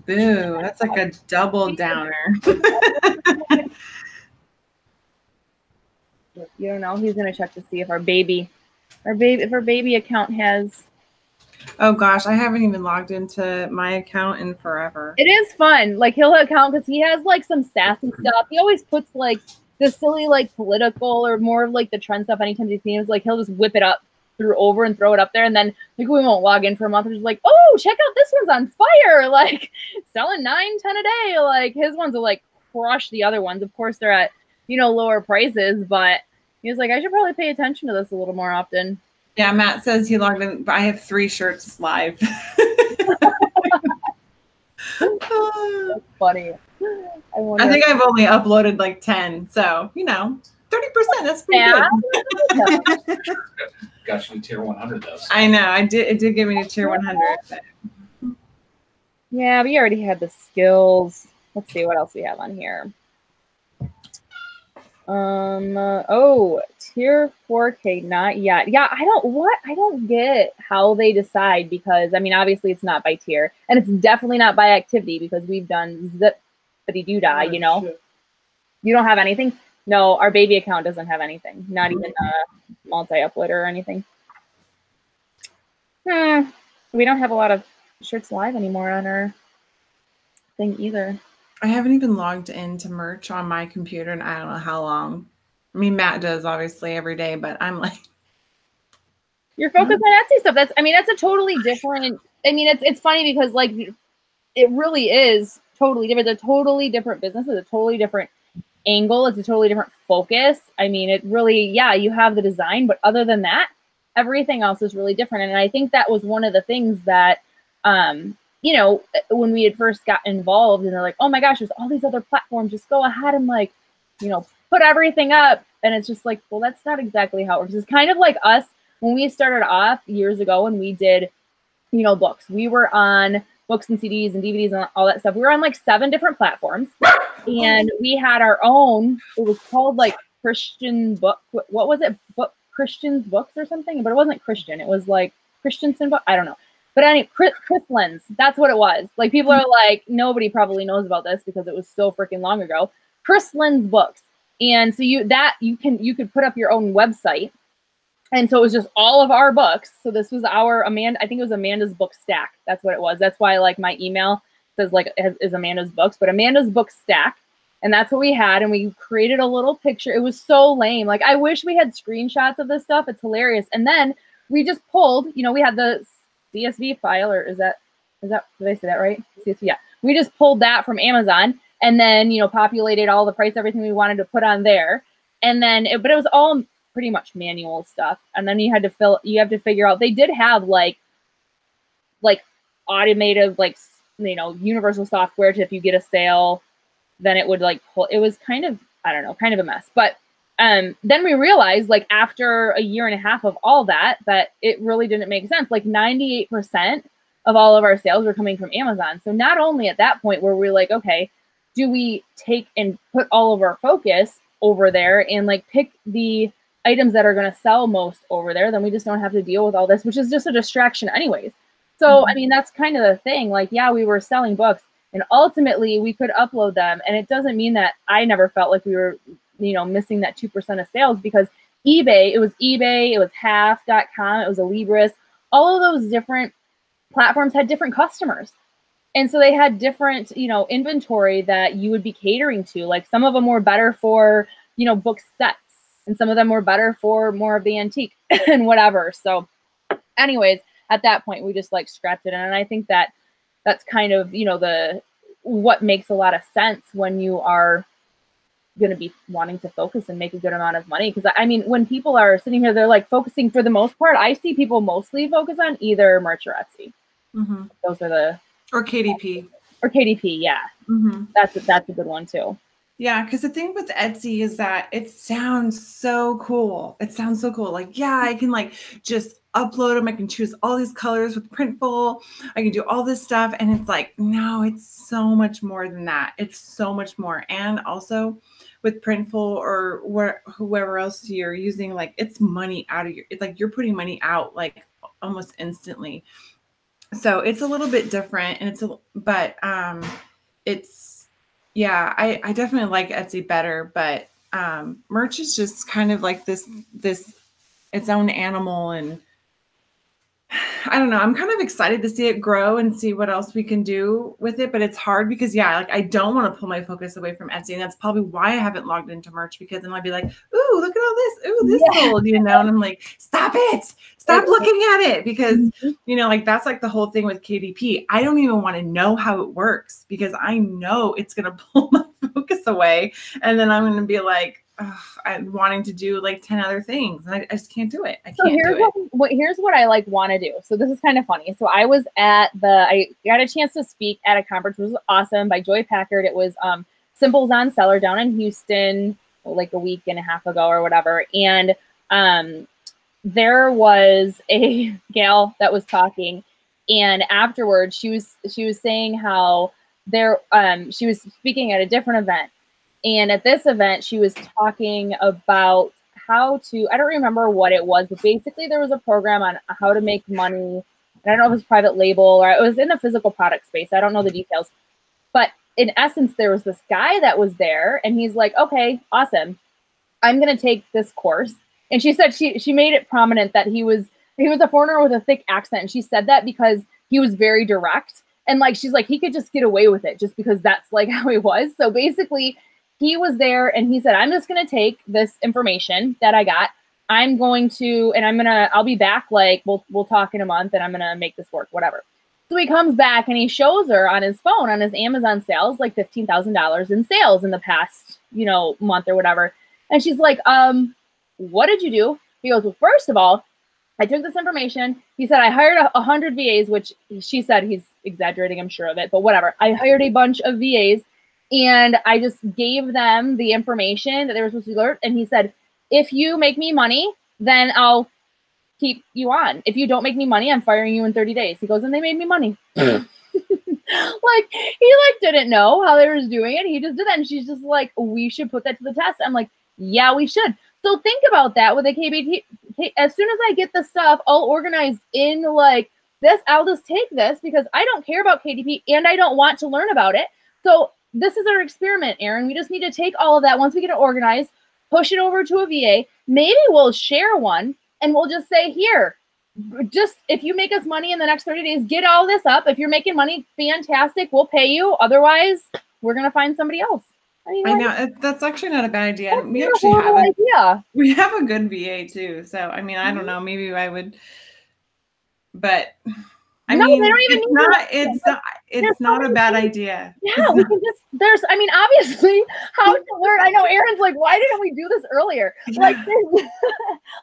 Boo, that's like a double downer. You don't know. He's gonna check to see if our baby account has. Oh gosh, I haven't even logged into my account in forever. It is fun. Like he'll account because he has like some sassy stuff. He always puts like the silly like political or more of like the trend stuff. Anytime he seems like he'll just whip it up over and throw it up there, and then like we won't log in for a month. We're just like, oh, check out this one's on fire, like selling 9-10 a day. Like his ones will like crush the other ones. Of course, they're at lower prices, but he was like, I should probably pay attention to this a little more often. Yeah, Matt says he logged in, but I have 3 shirts live. That's funny. I think I've only uploaded like 10, so 30%. That's pretty good. Got you to Tier 100 though. So. I know. It did give me to Tier 100. But. Yeah, we already had the skills. Let's see what else we have on here. Tier 4K, not yet. Yeah, I don't get how they decide, because I mean, obviously it's not by tier, and it's definitely not by activity, because we've done zip-a-dee-doo-dah, you know. Shit. You don't have anything? No, our baby account doesn't have anything. Not even a multi-uploader or anything. We don't have a lot of shirts live anymore on our thing either. I haven't even logged into merch on my computer and I don't know how long. I mean, Matt does obviously every day, but I'm like, you're focused on Etsy stuff. That's a totally different. I mean, it's funny because like it really is totally different. They're totally different businesses, a totally different angle. It's a totally different focus. I mean, it really, yeah, you have the design, but other than that, everything else is really different. And I think that was one of the things that, when we had first got involved and they're like, oh my gosh, there's all these other platforms, just go ahead and like, put everything up. And it's just like, well, that's not exactly how it works. It's kind of like us when we started off years ago and we did, books. We were on books and CDs and DVDs and all that stuff. We were on like 7 different platforms and we had our own, it was called like Christian book. What was it? Christian's Books or something, but it wasn't Christian. It was like Christensen book. I don't know. But anyway, Chrislands, that's what it was. Like people are like, nobody probably knows about this because it was so freaking long ago. Chrislands Books. And so you could put up your own website. And so it was just all of our books. So this was I think it was Amanda's Book Stack. That's what it was. That's why like my email says like is Amanda's Books, but Amanda's Book Stack. And that's what we had. And we created a little picture. It was so lame. Like I wish we had screenshots of this stuff. It's hilarious. And then we just pulled, we had the CSV file, or is that, did I say that right? CSV, yeah. We just pulled that from Amazon and then, populated all the price, everything we wanted to put on there. And then, but it was all pretty much manual stuff. And then you have to figure out, they did have like automated, like, universal software to, if you get a sale, then it would like pull. It was kind of, I don't know, kind of a mess. But then we realized, like, after a year and a half of all that it really didn't make sense. Like 98% of all of our sales were coming from Amazon. So not only at that point were we like, okay, do we take and put all of our focus over there and like pick the items that are going to sell most over there, then we just don't have to deal with all this, which is just a distraction anyways. So, I mean, that's kind of the thing. Like, yeah, we were selling books and ultimately we could upload them. And it doesn't mean that I never felt like we were, missing that 2% of sales, because it was half.com, it was Alibris, all of those different platforms had different customers. And so they had different, inventory that you would be catering to. Like some of them were better for, book sets, and some of them were better for more of the antique and whatever. So anyways, at that point, we just like scrapped it. And I think that that's kind of, what makes a lot of sense when you are going to be wanting to focus and make a good amount of money. Because I mean, when people are sitting here, they're like focusing, for the most part, I see people mostly focus on either merch or Etsy. Mm-hmm. Those are or KDP. Or KDP, yeah. Mm-hmm. That's a good one too. Yeah, because the thing with Etsy is that it sounds so cool. It sounds so cool. Like, yeah, I can like just upload them. I can choose all these colors with Printful. I can do all this stuff. And it's like, no, it's so much more than that. It's so much more. And also with Printful or whoever else you're using, like it's money out of it's like you're putting money out like almost instantly. So it's a little bit different, and yeah, I definitely like Etsy better, but merch is just kind of like this its own animal, and I don't know. I'm kind of excited to see it grow and see what else we can do with it, but it's hard because like I don't want to pull my focus away from Etsy, and that's probably why I haven't logged into merch, because then I'd be like, ooh, look at all this, ooh, this sold, and I'm like, stop looking at it, because like that's like the whole thing with KDP. I don't even want to know how it works, because I know it's gonna pull my focus away, and then I'm gonna be like, I'm wanting to do like 10 other things, and I just can't do it. Here's what I like want to do. So this is kind of funny. So I got a chance to speak at a conference, which was awesome, by Joy Packard. It was Simples on Seller down in Houston, like a week and a half ago or whatever. And there was a gal that was talking, and afterwards she was saying how she was speaking at a different event. And at this event, she was talking about how to, I don't remember what it was, but basically there was a program on how to make money. And I don't know if it was private label or it was in the physical product space. I don't know the details. But in essence, there was this guy that was there, and he's like, okay, awesome, I'm going to take this course. And she said she made it prominent that he was a foreigner with a thick accent. And she said that because he was very direct. And like, she's like, he could just get away with it just because that's like how he was. So basically, he was there and he said, I'm just going to take this information that I got. I'll be back. Like, we'll talk in a month, and I'm going to make this work, whatever. So he comes back and he shows her on his phone, on his Amazon sales, like $15,000 in sales in the past, month or whatever. And she's like, what did you do? He goes, well, first of all, I took this information. He said, I hired 100 VAs, which she said he's exaggerating, I'm sure of it, but whatever. I hired a bunch of VAs. And I just gave them the information that they were supposed to learn. And he said, if you make me money, then I'll keep you on. If you don't make me money, I'm firing you in 30 days. He goes, and they made me money. Like, he didn't know how they were doing it. He just did that. And she's just like, we should put that to the test. I'm like, yeah, we should. So think about that with a KBT. As soon as I get the stuff all organized in like this, I'll just take this, because I don't care about KDP and I don't want to learn about it. So this is our experiment, Erin. We just need to take all of that once we get it organized, push it over to a VA. Maybe we'll share one, and we'll just say, here, just if you make us money in the next 30 days, get all this up. If you're making money, fantastic, we'll pay you. Otherwise, we're going to find somebody else. I know. That's actually not a bad idea. We actually have a good VA too. So, I mean, I don't know, maybe I would, but I mean, they don't even it's not a bad idea. Yeah, we can just, obviously how to learn. I know Erin's like, why didn't we do this earlier? Like,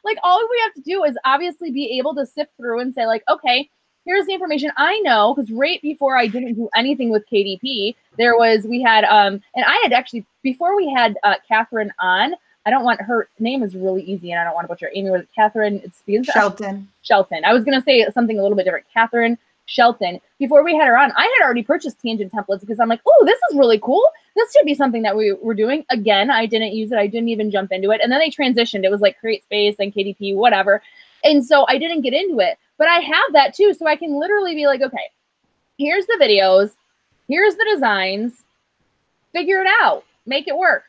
like all we have to do is obviously be able to sift through and say like, okay, here's the information I know, because right before I didn't do anything with KDP, we had and I had actually, before we had Catherine on, I don't want, her name is really easy and I don't want to butcher Amy, was Catherine, it's Shelton. I was going to say something a little bit different. Catherine Shelton. Before we had her on, I had already purchased Tangent templates because I'm like, oh, this is really cool. This should be something that we were doing. Again, I didn't use it. I didn't even jump into it. And then they transitioned. It was like CreateSpace and KDP, whatever. And so I didn't get into it. But I have that too. So I can literally be like, okay, here's the videos. Here's the designs. Figure it out. Make it work.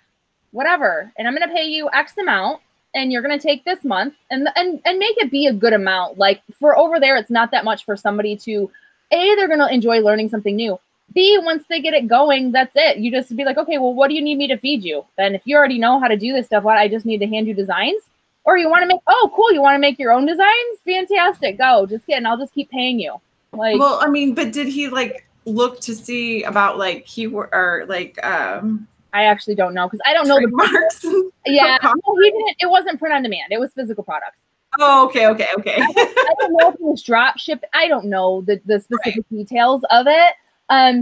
Whatever. And I'm going to pay you X amount. And you're going to take this month and make it be a good amount. Like for over there, it's not that much for somebody to, A, they're going to enjoy learning something new. B, once they get it going, that's it. You just be like, okay, well, what do you need me to feed you? Then if you already know how to do this stuff, what, I just need to hand you designs? Or you want to make, oh, cool, you want to make your own designs? Fantastic, go. Just kidding. I'll just keep paying you. Like, well, I mean, but did he like look to see about like keyword or like I actually don't know because I don't know the marks? Yeah, no, he didn't. It wasn't print on demand. It was physical products. Oh, okay. I don't know if it was drop ship. I don't know the specific details of it.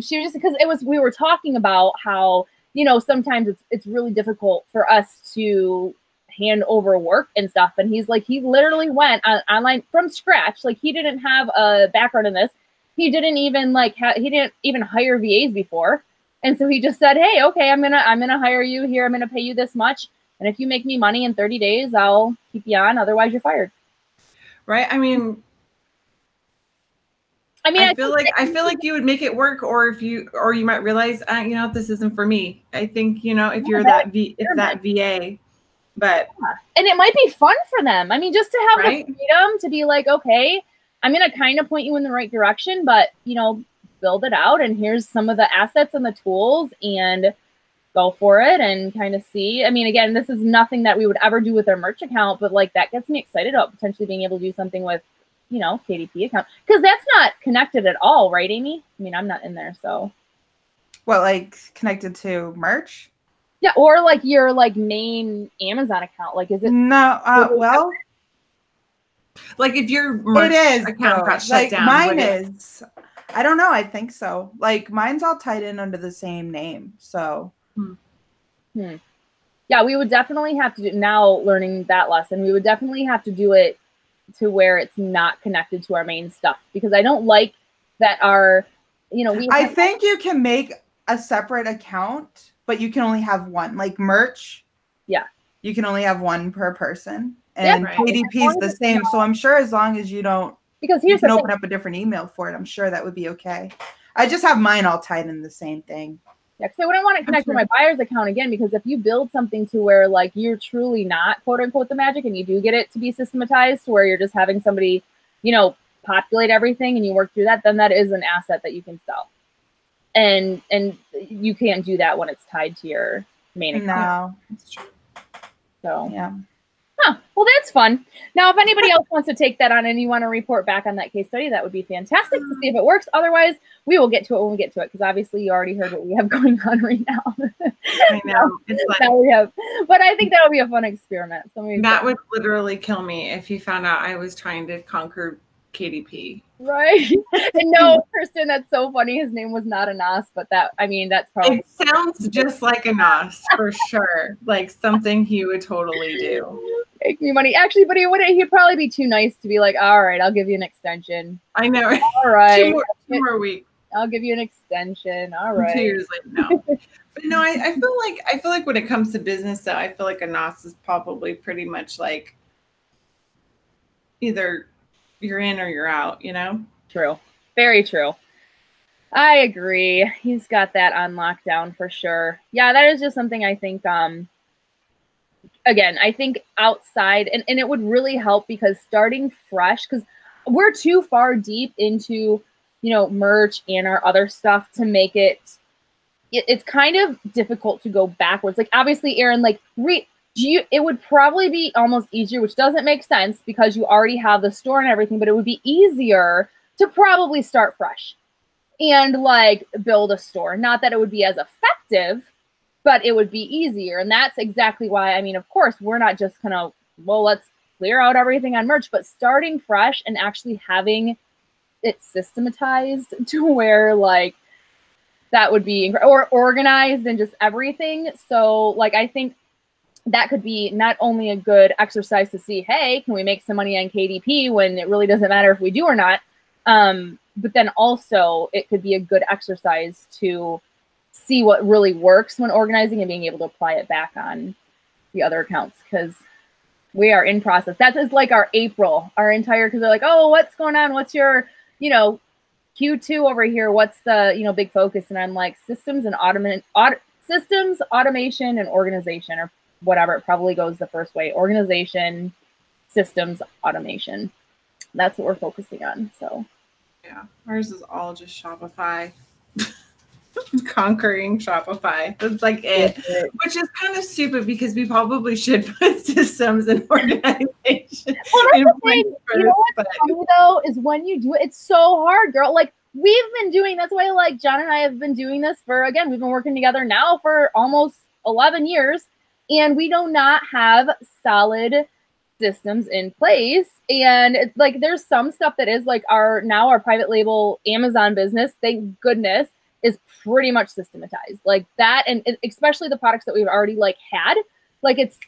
She was just, because it was, we were talking about how, you know, sometimes it's really difficult for us to hand over work and stuff. And he's like, he literally went online from scratch. Like he didn't have a background in this. He didn't even like, he didn't even hire VAs before. And so he just said, hey, okay, I'm gonna hire you here. I'm gonna pay you this much. And if you make me money in 30 days, I'll keep you on. Otherwise, you're fired. Right. I feel like you would make it work, or you might realize, you know, this isn't for me. I think, you know, if you're that VA, but and it might be fun for them. I mean, just to have the freedom to be like, okay, I'm gonna kind of point you in the right direction, but you know, build it out, and here's some of the assets and the tools, and go for it and kind of see. I mean, again, this is nothing that we would ever do with our merch account, but like that gets me excited about potentially being able to do something with, you know, KDP account, because that's not connected at all, right, Amy? I mean, I'm not in there, so. What, like connected to merch? Yeah, or like your like main Amazon account, like is it? No, well, like if your merch account got shut down, mine is. I don't know. I think so. Like mine's all tied in under the same name. So. Yeah, we would definitely have to do, now learning that lesson, we would definitely have to do it to where it's not connected to our main stuff, because I don't like that our, you know, I think you can make a separate account, but you can only have one, like merch. Yeah. You can only have one per person, and KDP is the same. So I'm sure as long as you don't, because you can open up a different email for it, I'm sure that would be okay. I just have mine all tied in the same thing. Yeah, because I wouldn't want to connect to my buyer's account again, because if you build something to where like you're truly not quote unquote the magic, and you do get it to be systematized to where you're just having somebody, you know, populate everything and you work through that, then that is an asset that you can sell. And you can't do that when it's tied to your main account. No, that's true. So yeah. Huh. Well, that's fun. Now, if anybody else wants to take that on and you want to report back on that case study, that would be fantastic to see if it works. Otherwise, we will get to it when we get to it, because obviously you already heard what we have going on right now. I know. It's like, we have, but I think that would be a fun experiment. That would literally kill me if you found out I was trying to conquer KDP. Right. And no, Kristen, that's so funny. His name was not Anas, but that, I mean, that's probably. It sounds just like Anas for sure. Like something he would totally do. Make me money. Actually, but he'd probably be too nice to be like, all right, I'll give you an extension. I know. All right. two more weeks. I'll give you an extension. All right. 2 years later, no. But no, I feel like when it comes to business, though, I feel like Anas is probably pretty much like either you're in or you're out, you know? True. Very true. I agree. He's got that on lockdown for sure. Yeah, that is just something I think, again, I think outside, and it would really help, because starting fresh, because we're too far deep into, you know, merch and our other stuff to make it's kind of difficult to go backwards. Like, obviously, Aaron, like, it would probably be almost easier, which doesn't make sense because you already have the store and everything, but it would be easier to probably start fresh and like build a store. Not that it would be as effective, but it would be easier. And that's exactly why, I mean, of course, we're not just well, let's clear out everything on merch, but starting fresh and actually having it systematized to where like that would be, or organized and just everything. So like, I think that could be not only a good exercise to see, hey, can we make some money on KDP when it really doesn't matter if we do or not? But then also it could be a good exercise to see what really works when organizing and being able to apply it back on the other accounts, because we are in process. That is like our April, our entire, because they're like, oh, what's going on? What's your, you know, Q2 over here? What's the, you know, big focus? And I'm like, systems and systems, automation, and organization, or whatever. It probably goes the first way. Organization, systems, automation. That's what we're focusing on. So yeah, ours is all just Shopify. Conquering Shopify. That's like it, which is kind of stupid because we probably should put systems and organization in place first. You know what's funny though is when you do it, it's so hard, girl. Like we've been doing, that's why like John and I have been doing this for, again, we've been working together now for almost 11 years, and we do not have solid systems in place. And it's like there's some stuff that is like our private label Amazon business, thank goodness, is pretty much systematized like that. And especially the products that we've already like had, like it's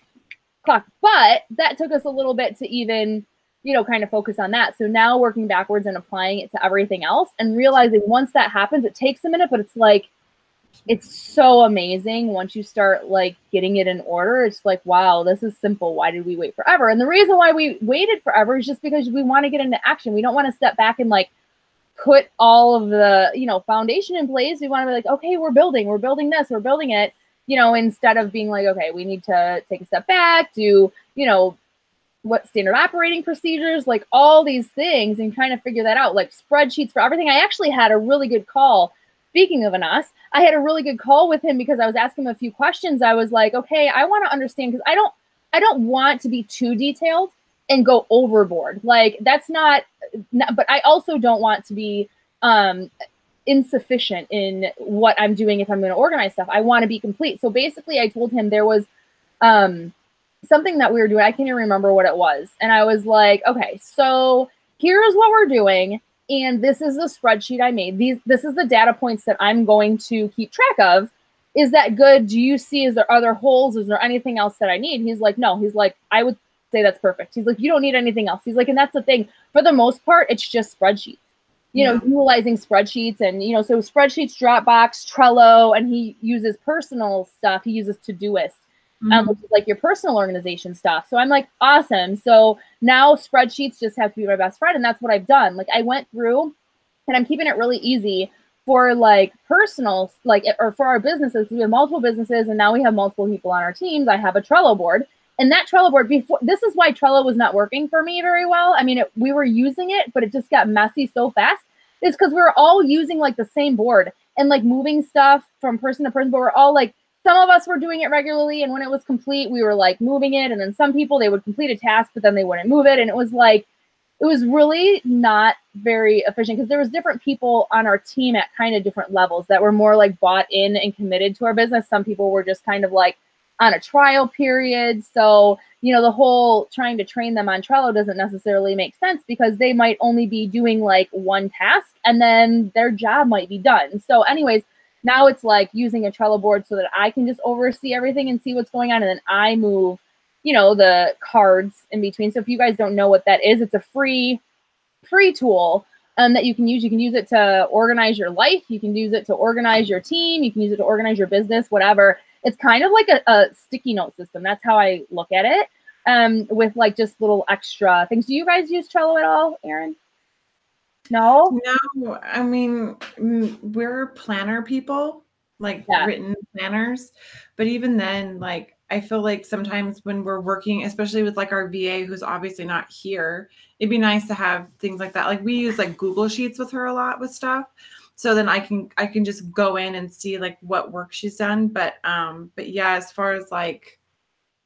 clock, but that took us a little bit to even, you know, kind of focus on that. So now working backwards and applying it to everything else and realizing once that happens, it takes a minute, but it's like, it's so amazing once you start like getting it in order. It's like, wow, this is simple. Why did we wait forever? And the reason why we waited forever is just because we want to get into action. We don't want to step back and like put all of the, you know, foundation in place. We want to be like, okay, we're building this, we're building it, you know, instead of being like, okay, we need to take a step back, do, you know, what standard operating procedures, like all these things, and trying to figure that out, like spreadsheets for everything. I actually had a really good call. Speaking of Anas, I had a really good call with him because I was asking him a few questions. I was like, okay, I want to understand, because I don't want to be too detailed and go overboard. Like that's not, but I also don't want to be insufficient in what I'm doing if I'm going to organize stuff. I want to be complete. So basically I told him there was something that we were doing. I can't even remember what it was. And I was like, okay, so here's what we're doing. And this is the spreadsheet I made. This is the data points that I'm going to keep track of. Is that good? Do you see, is there other holes? Is there anything else that I need? He's like, no. He's like, I would say that's perfect. He's like, you don't need anything else. He's like, and that's the thing. For the most part, it's just spreadsheets. You know, utilizing spreadsheets and, you know, so spreadsheets, Dropbox, Trello, and he uses personal stuff. He uses Todoist, which is like your personal organization stuff. So I'm like, awesome. So now spreadsheets just have to be my best friend. And that's what I've done. Like I went through and I'm keeping it really easy for like personal, like, or for our businesses. We have multiple businesses and now we have multiple people on our teams. I have a Trello board. And that Trello board before, this is why Trello was not working for me very well. I mean, we were using it, but it just got messy so fast. It's because we were all using like the same board and like moving stuff from person to person, but we're all like, some of us were doing it regularly. And when it was complete, we were like moving it. And then some people, they would complete a task, but then they wouldn't move it. And it was like, it was really not very efficient because there was different people on our team at kind of different levels that were more like bought in and committed to our business. Some people were just kind of like on a trial period. So, you know, the whole trying to train them on Trello doesn't necessarily make sense because they might only be doing like one task and then their job might be done. So anyways, now it's like using a Trello board so that I can just oversee everything and see what's going on. And then I move, you know, the cards in between. So if you guys don't know what that is, it's a free tool that you can use. You can use it to organize your life. You can use it to organize your team. You can use it to organize your business, whatever. It's kind of like a sticky note system. That's how I look at it, with like just little extra things. Do you guys use Trello at all, Erin? No? No, I mean, we're planner people, like written planners. But even then, like, I feel like sometimes when we're working, especially with like our VA, who's obviously not here, it'd be nice to have things like that. Like we use like Google Sheets with her a lot with stuff. So then I can just go in and see like what work she's done. But yeah, as far as like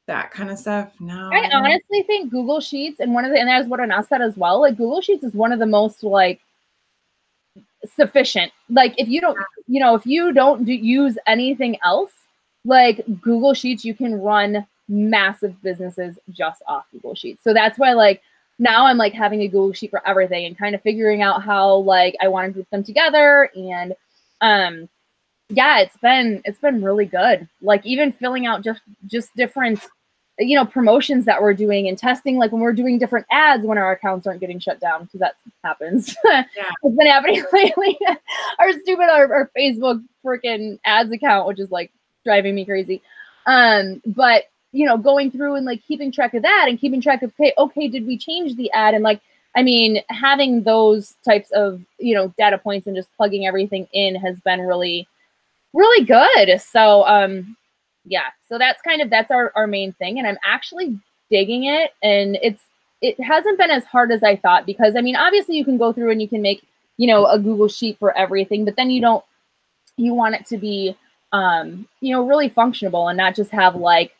that kind of stuff, no. I honestly think Google Sheets and that's what Anas said as well. Like Google Sheets is one of the most like sufficient. Like if you don't, you know, if you don't use anything else, like Google Sheets, you can run massive businesses just off Google Sheets. So that's why like now I'm like having a Google sheet for everything and kind of figuring out how like I want to group them together. And yeah, it's been really good. Like even filling out just different, you know, promotions that we're doing and testing, like when we're doing different ads when our accounts aren't getting shut down, because that happens. Yeah. It's been happening lately. our Facebook freaking ads account, which is like driving me crazy. But you know, going through and like keeping track of that and keeping track of, okay, did we change the ad? And like, I mean, having those types of, you know, data points and just plugging everything in has been really, really good. So, yeah, so that's our main thing. And I'm actually digging it. And it hasn't been as hard as I thought, because I mean, obviously you can go through and you can make, you know, a Google sheet for everything, but then you want it to be, you know, really functional and not just have like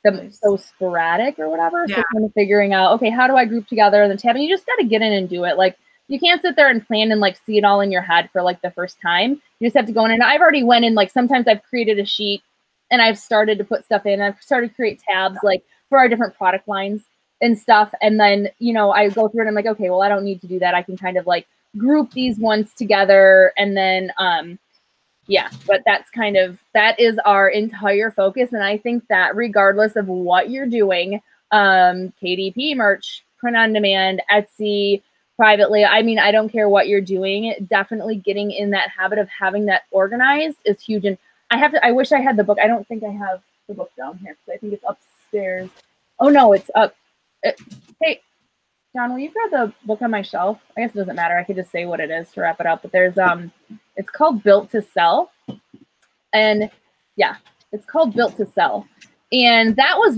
them so sporadic or whatever. Yeah. So kind of figuring out, okay, how do I group together the tab? And you just got to get in and do it. Like you can't sit there and plan and like see it all in your head for like the first time. You just have to go in. And I've already went in, like sometimes I've created a sheet and I've started to put stuff in. I've started to create tabs like for our different product lines and stuff. And then, you know, I go through it and I'm like, okay, well, I don't need to do that. I can kind of like group these ones together. And then, yeah, but that is our entire focus. And I think that regardless of what you're doing, KDP merch, print on demand, Etsy, privately, I mean, I don't care what you're doing, definitely getting in that habit of having that organized is huge. And I wish I had the book. I don't think I have the book down here because I think it's upstairs. Oh no, it's up. Hey, John, will you grab the book on my shelf? I guess it doesn't matter. I could just say what it is to wrap it up. But there's it's called Built to Sell, and yeah, it's called Built to Sell, and that was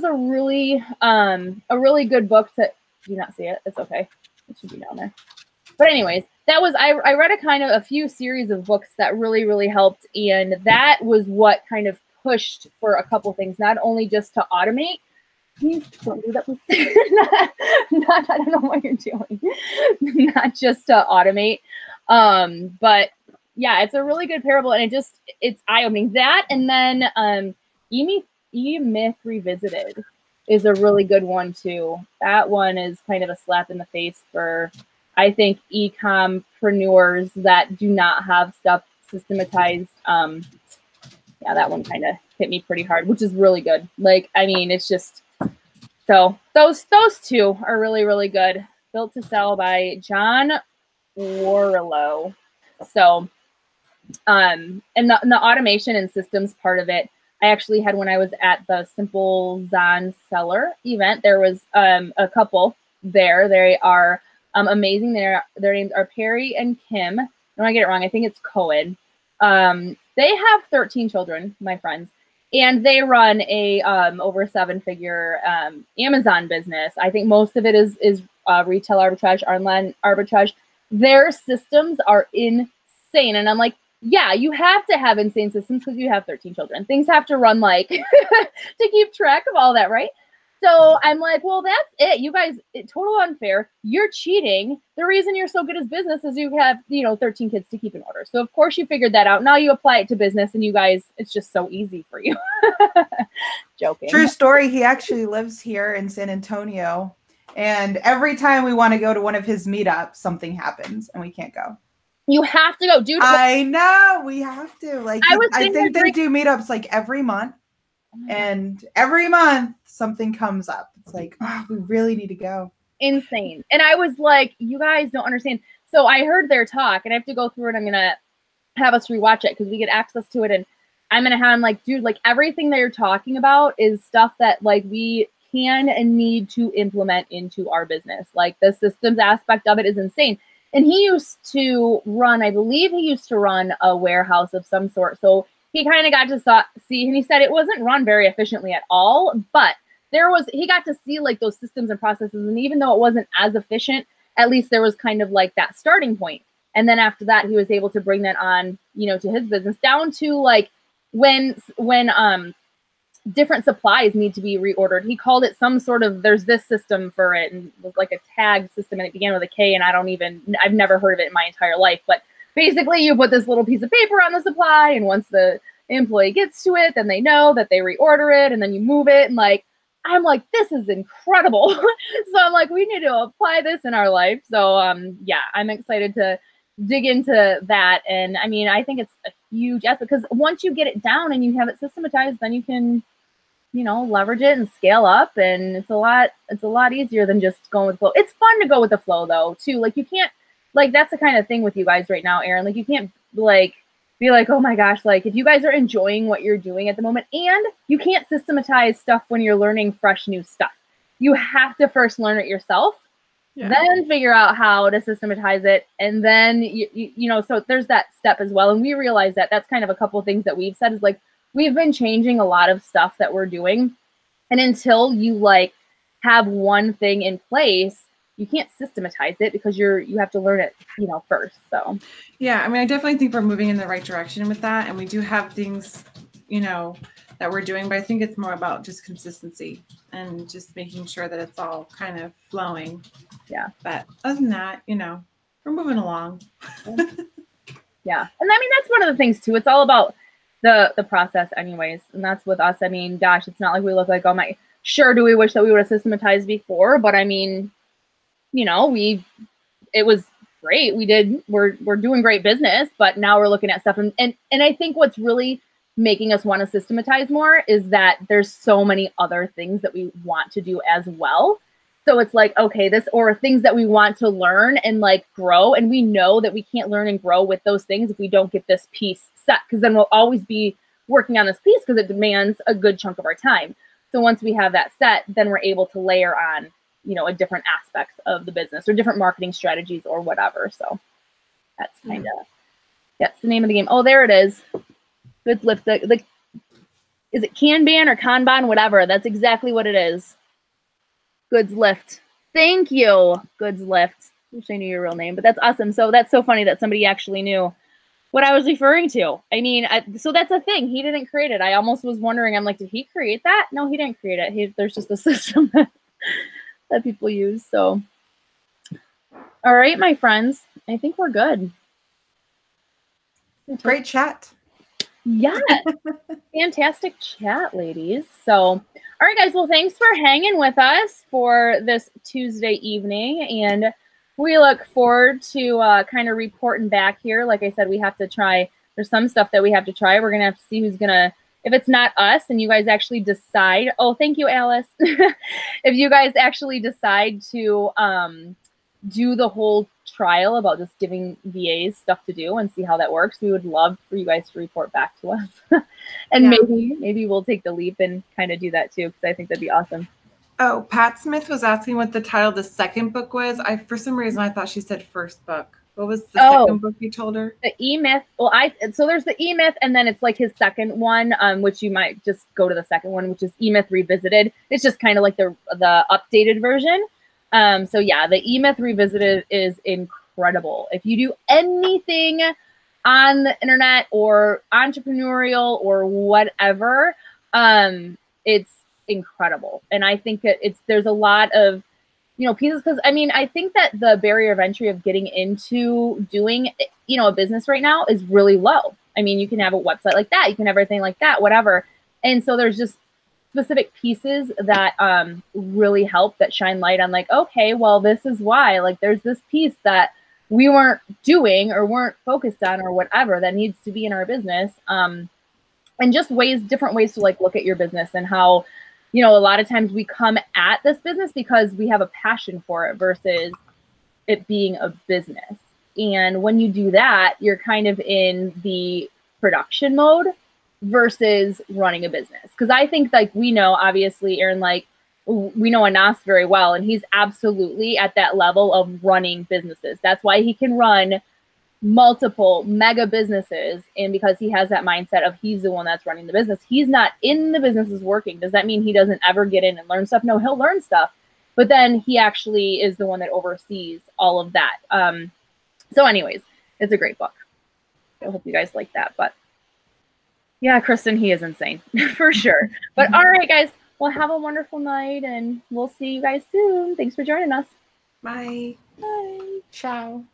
a really good book to. Do you not see it? It's okay. It should be down there. But anyways, I read a few series of books that really, really helped, and that was what kind of pushed for a couple things. Not only just to automate. Please don't do that. I don't know what you're doing. Not just to automate, but yeah, it's a really good parable, and it's eye-opening. That, and then E-Myth Revisited is a really good one too. That one is kind of a slap in the face for, I think, e-compreneurs that do not have stuff systematized. Yeah, that one kind of hit me pretty hard, which is really good. Like, I mean, it's just, so those two are really, really good. Built to Sell by John Warrillow. So, and the automation and systems part of it, I actually had when I was at the Simple Zon Seller event. There was a couple there. They are amazing. Their names are Perry and Kim. I don't want to get it wrong. I think it's Cohen. They have 13 children, my friends, and they run a over 7-figure Amazon business. I think most of it is retail arbitrage, online arbitrage. Their systems are insane, and I'm like, yeah, you have to have insane systems because you have 13 children. Things have to run like to keep track of all that, right? So I'm like, well, that's it. You guys, total unfair. You're cheating. The reason you're so good at business is you have, 13 kids to keep in order. So of course you figured that out. Now you apply it to business and you guys, it's just so easy for you. Joking. True story. He actually lives here in San Antonio. And every time we want to go to one of his meetups, something happens and we can't go. You have to go, dude. I know we have to. Like, I think they do meetups like every month, and every month something comes up. It's like, oh, we really need to go. Insane. And I was like, you guys don't understand. So I heard their talk, and I have to go through it. I'm gonna have us rewatch it because we get access to it, and I'm like, dude, like everything they're talking about is stuff that like we can and need to implement into our business. Like the systems aspect of it is insane. And he used to run, I believe he used to run a warehouse of some sort. So he kind of got to see, and he said it wasn't run very efficiently at all, but he got to see like those systems and processes. And even though it wasn't as efficient, at least there was kind of like that starting point. And then after that, he was able to bring that on, to his business down to like when different supplies need to be reordered. He called it some sort of, there's this system for it, and it was like a tag system, and it began with a K, and I've never heard of it in my entire life. But basically you put this little piece of paper on the supply, and once the employee gets to it, then they know that they reorder it, and then you move it, and like I'm like, this is incredible. So I'm like, we need to apply this in our life. So yeah, I'm excited to dig into that. And I mean, I think it's a huge aspect because once you get it down and you have it systematized, then you can, you know, leverage it and scale up. And it's a lot easier than just going with the flow. It's fun to go with the flow though, too. Like you can't, like, that's the kind of thing with you guys right now, Erin. Like you can't like be like, oh my gosh, like if you guys are enjoying what you're doing at the moment, and you can't systematize stuff when you're learning fresh new stuff. You have to first learn it yourself, then figure out how to systematize it. And then, you know, so there's that step as well. And we realize that that's kind of a couple of things that we've said is like, we've been changing a lot of stuff that we're doing. And until you like have one thing in place, you can't systematize it because you have to learn it, you know, first. So yeah, I mean, I definitely think we're moving in the right direction with that. And we do have things, you know, that we're doing, but I think it's more about just consistency and just making sure that it's all kind of flowing. Yeah. But other than that, you know, we're moving along. Yeah. And I mean, that's one of the things too. It's all about the process anyways. And that's with us. I mean, gosh, it's not like we look like, oh my, sure. Do we wish that we would have systematized before? But I mean, you know, it was great. We're doing great business, but now we're looking at stuff. And I think what's really making us want to systematize more is that there's so many other things that we want to do as well. So it's like, okay, or things that we want to learn and like grow. And we know that we can't learn and grow with those things if we don't get this piece set, because then we'll always be working on this piece because it demands a good chunk of our time. So once we have that set, then we're able to layer on, you know, a different aspects of the business or different marketing strategies or whatever. So that's kind of, that's the name of the game. Oh, there it is. Goods Lift. The is it Kanban or Kanban? Whatever. That's exactly what it is. Goods Lift. Thank you, Goods Lift. Wish I knew your real name, but that's awesome. So that's so funny that somebody actually knew what I was referring to. I mean, so that's a thing. He didn't create it. I almost was wondering, I'm like, did he create that? No, he didn't create it. There's just a system that people use. So, all right, my friends, I think we're good. Great chat. Yeah. Fantastic chat, ladies. So, all right, guys. Well, thanks for hanging with us for this Tuesday evening. And we look forward to kind of reporting back here. Like I said, we have to try. There's some stuff that we have to try. We're going to have to see who's going to, if it's not us and you guys actually decide. Oh, thank you, Alice. If you guys actually decide to do the whole trial about just giving VAs stuff to do and see how that works, we would love for you guys to report back to us. And maybe we'll take the leap and kind of do that too, because I think that'd be awesome. Oh, Pat Smith was asking what the title of the second book was. For some reason I thought she said first book. What was the second book you told her? The E-Myth. Well, so there's the E-Myth, and then it's like his second one, which you might just go to the second one, which is E-Myth Revisited. It's just kind of like the updated version. So yeah, the E-Myth Revisited is incredible. If you do anything on the internet or entrepreneurial or whatever, it's incredible. And I think that there's a lot of, you know, pieces, because I mean, I think that the barrier of entry of getting into doing, you know, a business right now is really low. I mean, you can have a website like that, you can have everything like that, whatever. And so there's just specific pieces that really help, that shine light on like, okay, well, this is why, like, there's this piece that we weren't doing or weren't focused on or whatever that needs to be in our business. And just different ways to like look at your business and how, you know, a lot of times we come at this business because we have a passion for it versus it being a business. And when you do that, you're kind of in the production mode versus running a business. Because I think, like, we know, obviously, Erin, like, we know Anas very well, and he's absolutely at that level of running businesses. That's why he can run multiple mega businesses, and because he has that mindset of he's the one that's running the business. He's not in the businesses working. Does that mean he doesn't ever get in and learn stuff? No, he'll learn stuff, but then he actually is the one that oversees all of that. So anyways, it's a great book. I hope you guys like that. But yeah, Kristen, he is insane for sure. But all right, guys, well, have a wonderful night, and we'll see you guys soon. Thanks for joining us. Bye. Bye. Ciao.